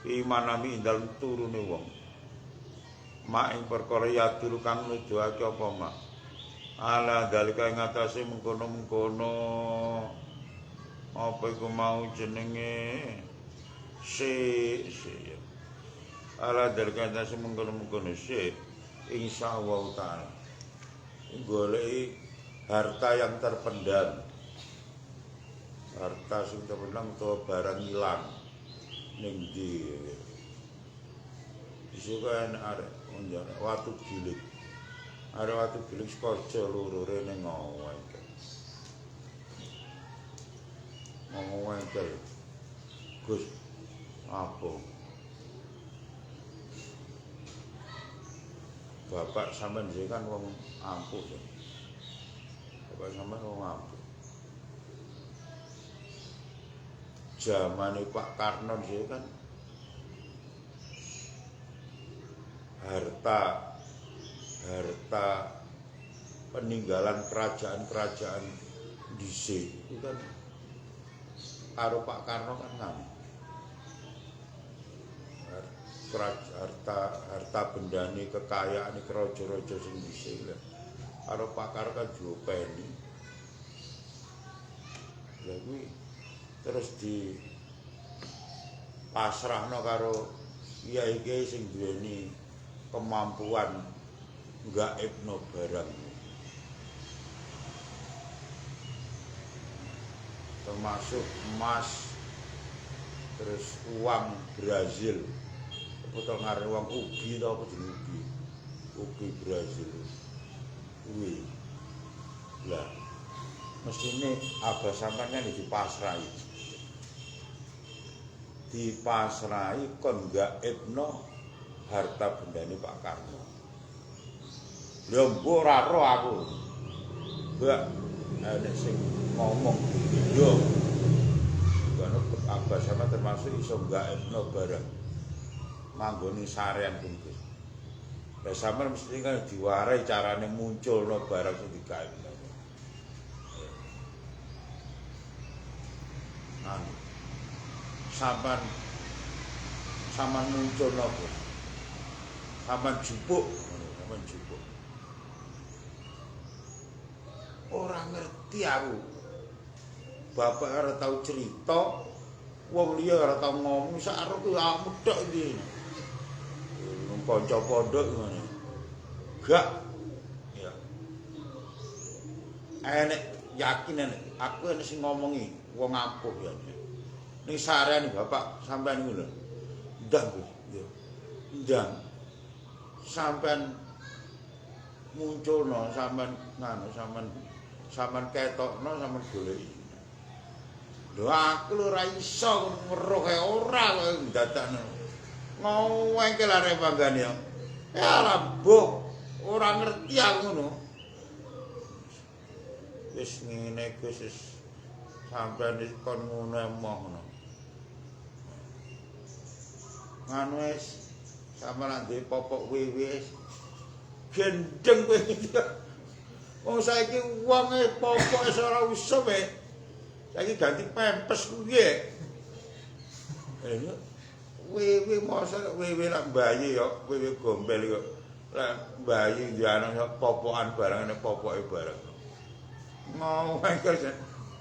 imanami indal turune wong mak ing perkara ya dulu kang nuduhake apa mak ala dalika ing atase mengkono-mengkono apa iku mau jenenge ala dalika ing atase mengkono-mengkono insyaallah taala goleki harta yang terpendam harta sing terpendam utawa barang ilang ning ndi iso kan arek watu gilik arek watu gilik skojo loro rene ngowengkel Gus apa bapak sampean sih kan wong ampuh ya. Bapak sampean wong ampuh zamane Pak Karno sih kan harta peninggalan kerajaan-kerajaan dhisik itu kan karo Pak Karno kan ngam harta bendane kekayaan raja-raja sing dhisik karo Pak Karno kan diopeni lha kuwi terus di pasrahno karo kiai-kiai sing duweni kemampuan gaibno barang termasuk emas terus uang Brazil utawa ngarep uang ugi ta apa jenenge ugi Brazil kuwi lah mestine abah sampeyan dipasrahi kon gaibno harta bendane Pak Karno. Lha mbok ora ro aku. Mbak nek sing ngomong yo. Kono abah sama termasuk iso gaibno barang. Manggone sarean kuwi. Lah sampeyan mesti kan diwarai carane munculno barang sing digaibno. Sampeyan muncul napa? Sampeyan jupuk. Ora ngerti aku. Bapak ora tau cerita, wong liya ora tau ngomong sak arep awakmu tok iki. Kanca pondok ngene. Gak. Ya. Enek yakin aku enek sing ngomongi wong ampuh ya. Ning sarean Bapak sampean niku lho. Ndang Gus, ya. Ndang. Sampean munculno, sampean sampean ketokno, sampean goleki. Lho aku lho ora iso ngeruhe ora kok dadakno. Ngowengkel arek panggane ya. Ya lambuh, ora ngerti aku ngono. Wis ngene Gus, sampeyan iki kon ngono emoh ngono. Nganu wis sampeyan ndek popok wiwis gendeng kowe iki. Wong saiki wonge popok wis ora usum e. Saiki ganti pempes kuwi. Wiwi masa wiwi lak bayi ya, wiwi gombel kok. Lek bayi dianu popokan barang nek popoke barang. Mau angel.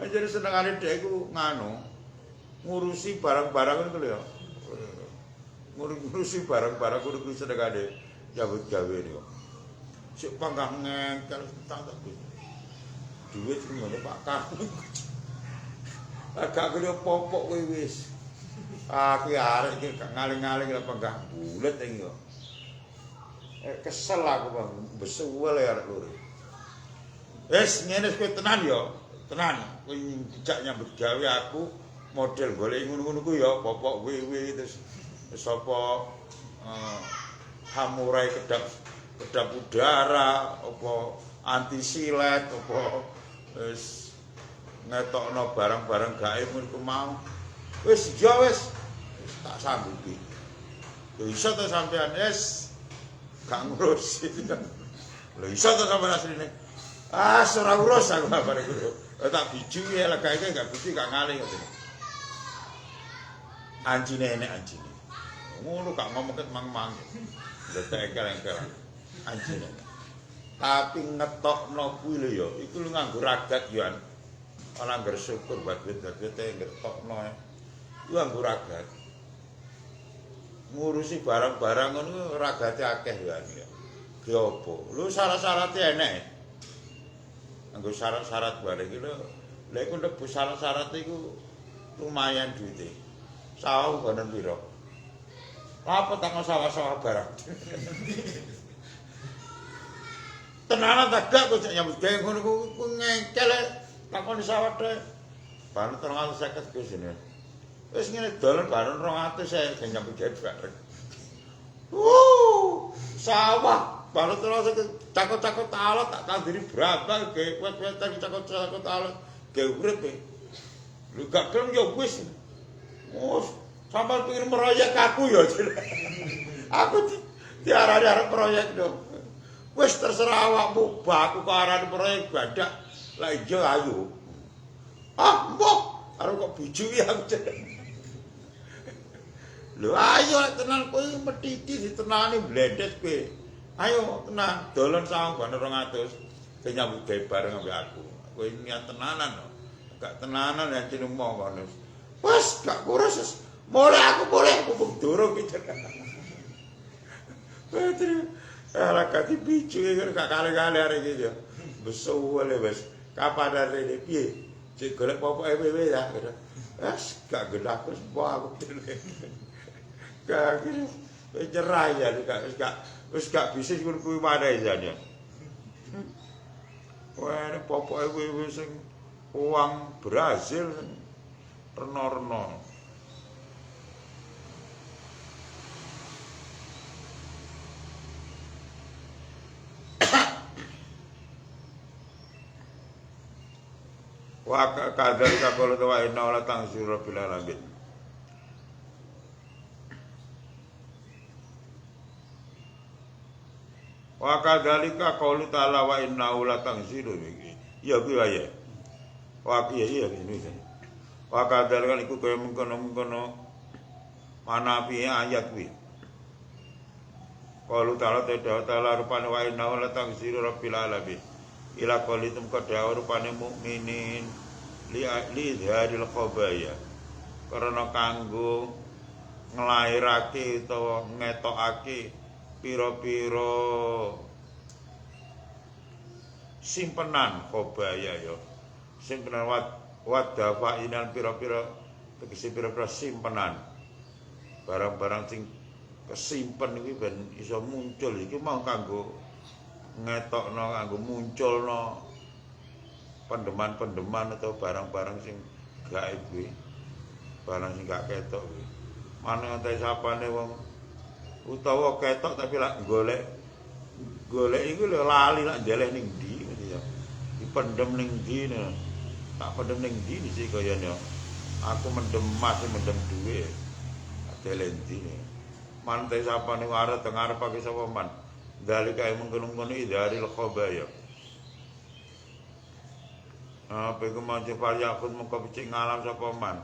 Anjir senengane dhek iku nganu ngurusi barang-barang ngono lho ya. Ngurusi barang-barang kudu senengane nyambut gawe niku. Sik pangkah ngengkel tak duit ngene Pak Kang. Agak kaya popok kowe wis. Aku arek iki gak ngaling-ngaling lek penggah bulet iki kok. Kesel aku Bang, besuwel arek loro. Wis ngene kowe tenan ya, tenan. Kowe dijak nyambut gawe aku model golek ngono-ngono ku ya popok wewe terus sapa hamurai kedap udara apa anti silet apa wis ngetokno barang-barang gaib ngono mau. Wis ya wis tak sanggupi. Lho iso to sampean wis gak ngurusi. Lho iso to sampean asline. Ah, ora urus aku bare kudu. Tak biju ya lega iki gak biji gak ngalih ngoten. Anjine enek anjine. Ngono gak ngomong ket mang-mang. Lha engkel-engkel. Anjine. Tapi ngetokno kuwi lho ya, iku lu nganggo ragat yo an. Ora ngger syukur badhe-badhe ngetokno. Iku nganggo ragat. Ngurusi barang-barang ngono ragate akeh yo an ya. Ki opo? Lu syarat-syarate enek. Nganggo syarat-syarat bareng iki lho. Lha iku nebus syarat-syarat iku lumayan duite. Sawah boten pira. Apa tak sawah-sawah barang. Tenanan tak gak kok nyambut gawe ngono ku ngengkel takon sawah teh. Ban 350 Gus ini. Wis ngene dolen ban 200 saya nyambut gawe bareng. Sawah ban 300 cakot-cakot alot tak kandiri berapa ge wet-wetan cakot-cakot alot ge urip e. Lu gak gelem ya wis. Sampai pikir proyek aku ya. Aku diarani arep proyek dong. Wis terserah awakmu, aku kok arani proyek badak. Lah iya ayo. Ah, mbok arep kok bijui aku. Lho ayo tenan kowe metiti ditenani blendet kowe. Ayo tenan dolen sawang ban 200 nyambut gawe bareng ambek aku. Kowe niat tenanan lho. Gak tenanan yang cinemo kono. Wes gak kurus. Mulai aku durung iki. Betul. Ala kati bicu iki gak kali-kali arek iki yo. Besuwel wis. Kapan arek piye? Cek golek popoke wewe ya. Wes gak gendak terus aku dene. Gak kira cerai ya wis gak bisa kuwi maneh jane. Wah, popoke wewe sing uang Brazil reno-reno. Wa kadal kakul wa inna la tanzuru bil alamin. Wa kadalika qaulu ta'ala wa inna la tanzuru iki. Ya kuwi wae. Wa iya ngene iki. Wa kadalika iku kaya mengkono-mengkono manapi ayat kuwi. Qaulu ta'ala rupane wa inna la tanzuru bil alamin. Ila qalitum kadha rupane mukminin li hadil khabaya karena kanggo nglairake utawa ngetokake pira-pira simpenan khabaya ya simpenan wadafa inan pira-pira tegese pira-pira simpenan barang-barang sing kesimpen iki ben iso muncul iki mau kanggo ngetokno kanggo munculno pendeman-pendeman atau barang-barang sing gaib kuwi. Barang sing gak ketok kuwi. Maneh ente sapane wong utawa ketok tapi lak golek iku lho lali lak njeleh ning ndi gitu ya. Dipendem ning ndi. tak mendem ning ndi sih kayane. Aku mendem masih mendem duwe. Telendi ne. Mantai sapa ning arep teng arep pake sapa man. Dalika mengkono-kono idharil khabaya. Apa iku mau cepal yakut mengko becik ngalam sapa man.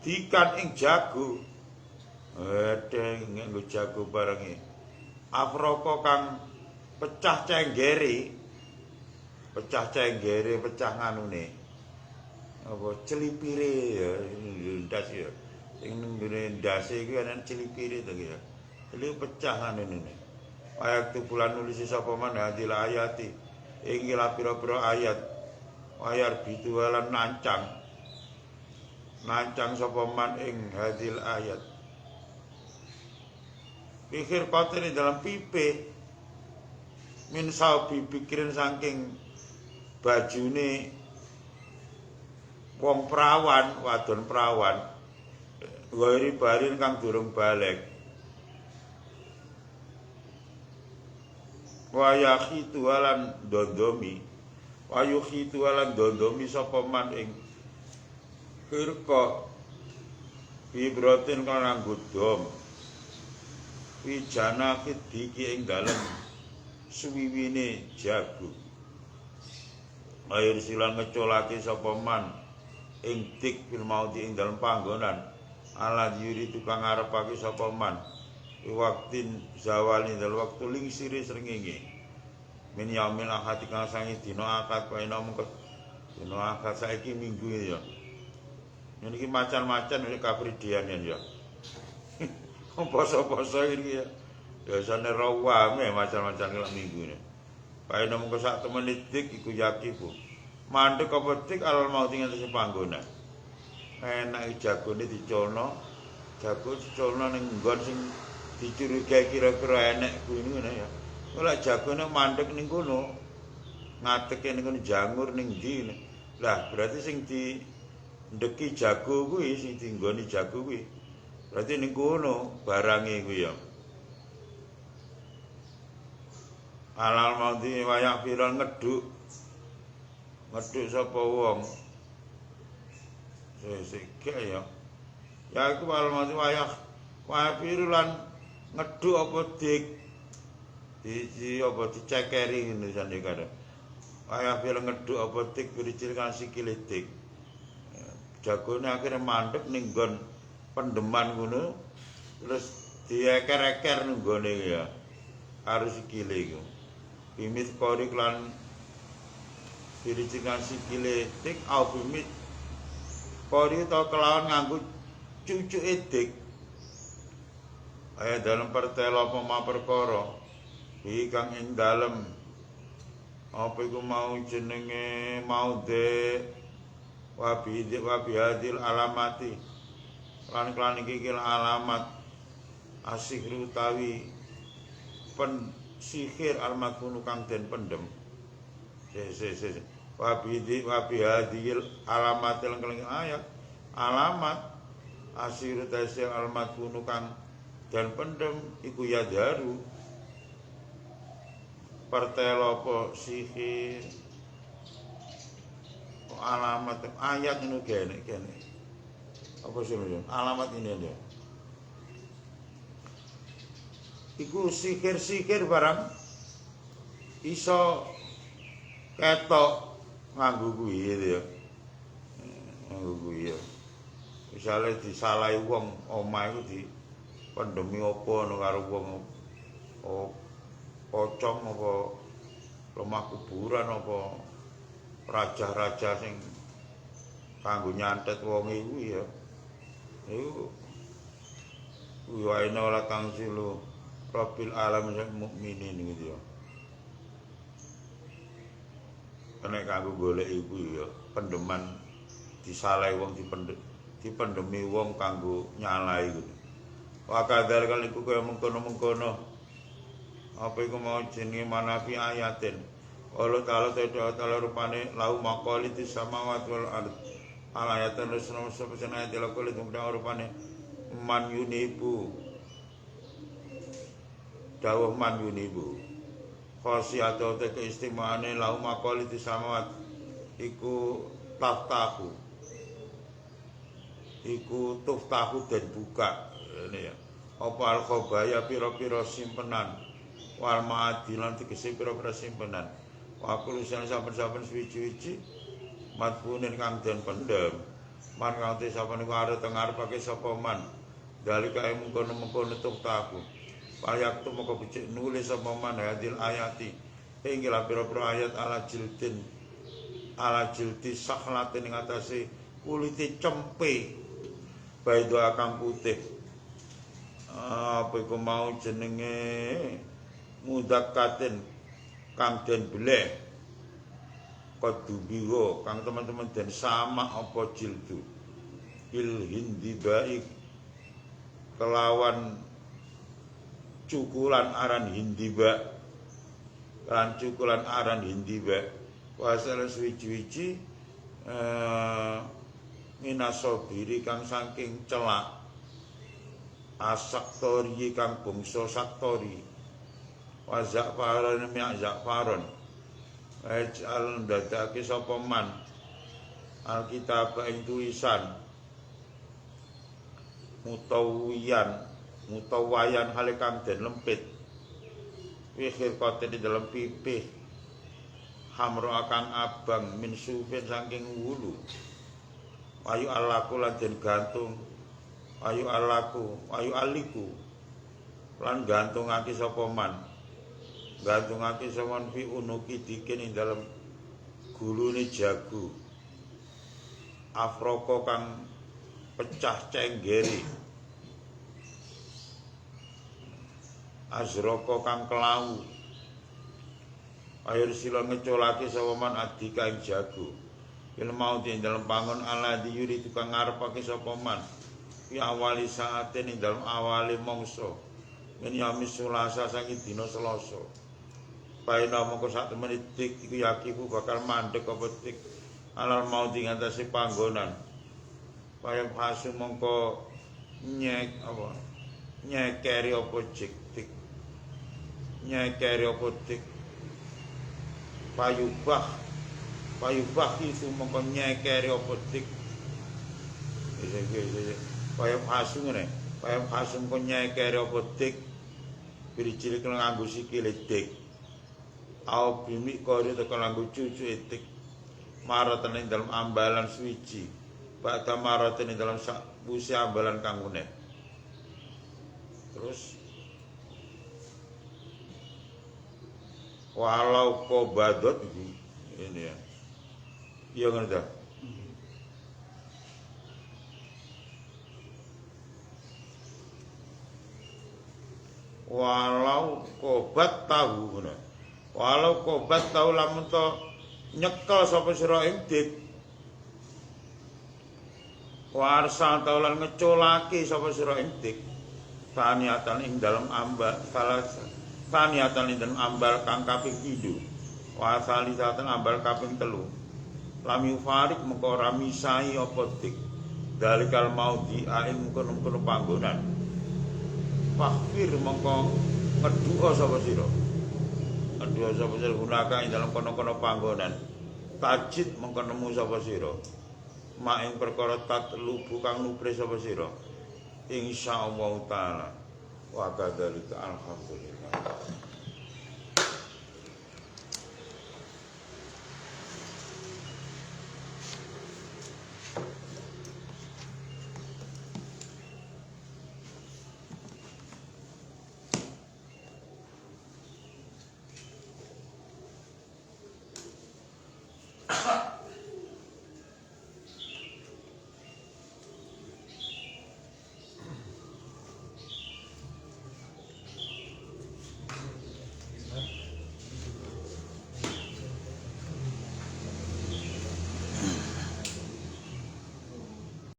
Dikan ing jago. Nganggo jago barengi. Afroko kang pecah cenggere. Pecah nganune. Apa celipire ya ndas ya. Sing nggone ndase iki ana celipire to ya. Celip pecah nganune. Ayat bulan nulis sapa man hadil ayati. Ing pira-pira ayat. Ayar bitualan nancang sapa man ing hadil ayat. Pikir patene dalam pipe min saubi pikirin saking bajune wong prawan, wadon prawan. Wari barin kang durung balik. Wayahi tualan dondomi. Wayuhi tualan dondomi sapa man ing kirka bibrotin kan nganggo dom. Wijana kidiki ing dalem suwiwine jago. Air silang ngecolake sapa man ing dik fil maudi ing dalem panggonan ala yuri tukang ngarepake sapa man waktin zawali dal waktu lingsiri srengenge min yaumil ahad kang sangi dina akad kaya mengko dina akad saiki minggu ya niki macan-macan iki kapridian ya poso-poso iki ya biasane rawame macan-macan kala minggu ne kaya mengko sak temen dik iku yakiku mandek apa dik alal mau tinggal sing panggonan enak jagone dicolno jago dicolno ning nggon sing dicurigai kira-kira enek kuwi ngono ya. Ora jagone mandek ning kono. Ngateke ning kono jangur ning ndi. Lah berarti sing di ndeki jago kuwi sing dinggoni jago kuwi. Berarti ning kono barange kuwi ya. Alal maudi wayak viral ngeduk sapa wong. Sesek ya. Ya iku alal maudi wayak virulan ngeduk apa dik di apa dicekeri ngene jane kare ayah film ngeduk apa dik bericil kan sikile dik jagone akhirnya mandek ning nggon pendeman ngono terus dieker-eker ning gone ya harus sikile iku bimit kori lan bericil kan sikile dik au bimit kori to kelawan nganggo cucuke dik aya dalam pertelo apa ma perkara iki kang ing dalem apa iku mau jenenge mau de wabi hadil alamati lan iki alamat asihru utawi sihir almakunu kang den pendem wabi hadil alamat lan ayat alamat asihru tasih almakunu kang dan pendem iku yadharu pertelo apa sihir alamat ayat ini gene apa sih alamat ini dia iku sihir barang iso ketok nganggo kuwi ya nganggo kuwi ya misale disalahi wong omah iku di pandemi apa ana karo wong pocong apa lemah kuburan apa raja-raja sing kanggo nyantet wong iku ya iku wae ora kang silu Rabbil alamin mukminin gitu ya kene kanggo golek iku ya pendeman disalahi wong dipendemi wong kanggo nyalai gitu wakadar kali iku kaya mengkono-mengkono apa iku mau jenenge manafi ayatin Allah taala ta'ala rupane lau maqali dis samawati wal ard al ayatan rasulullah sallallahu alaihi wasallam kali tumda rupane man yunibu dawuh man yunibu khosiyatu te keistimewaane lahu maqaliti samawat iku taftahu iku tuftahu dan buka ini ya apa al khobaya pira-pira simpenan wal ma'adilan tegese pira-pira simpenan wa kulusan saben-saben suwi-wiji matbunin kang den pendem man kang te sapa niku arep ngarepake sapa man dalika mungkon-mungkon tuftahu payak tu moko becik nulis sapa man hadil ayati ing pira-pira ayat ala jildi sakhlatin ing atase kulite cempe baido kang putih apa iku mau jenenge mudakatin kang den bleh kodubiro kang teman-teman den sama apa jildu il hindi baik kelawan cukulan aran hindiba lan cukulan aran hindiba wasal suwi-wiji minasobiri kang saking celak asaktori kang bangsa saktori wa zakfaron mi'ak zakfaron ajal ndadake sapa man alkitab ing tulisan mutawayan hale kang den lempit wihir kote di dalam pipih hamro akang abang min sufin saking wulu ayu alaku lan den gantung ayu aliku lan gantungake sapa man gantungake samon fi unuki dikin ing dalem gulune jago afroko kang pecah cenggeri azroko kang kelau air sila ngecolake sapa man adika ing jago il mau ing dalem pangon ala diyuri tukang ngarepake sapa man fi awali saaten ing dalem awali mangsa min yamis Selasa saking dina Selasa paina mongko sak temene dik iku yakiku bakal mandek apa dik alal mau ing atase panggonan payah pasu mongko nyekeri apa dik nyekeri apa dik payubah itu mongko nyekeri apa dik payah pasu ngene payah pasu mongko nyekeri apa dik biri-cilik nganggo sikile dik au bimi kori teko nganggo cucu dik maratan ing dalam ambalan suwiji bakda maratan ing dalam sabusi ambalan kang uneh terus walau kobadot ini ya iya ngerti dah walau kobat tahu bener walau kobat tahu lamun to nyekel sapa sira ing dik warsa tahu lan ngeculake sapa sira ing dik taniatan ing dalam ambal taniatan ing dalam ambal kang kaping 7 wa salisatan ambal kaping 3 lam yufarik mengko ora misai apa dik dalikal maudi aing mengko panggonan fakfir mengko ngeduka sapa sira ngeduka sapa sira gunaka ing dalam kono-kono panggonan tajid mengko nemu sapa sira mak ing perkara tatlubu kang nupre sapa sira insyaallah taala wa kadzalika alhamdulillah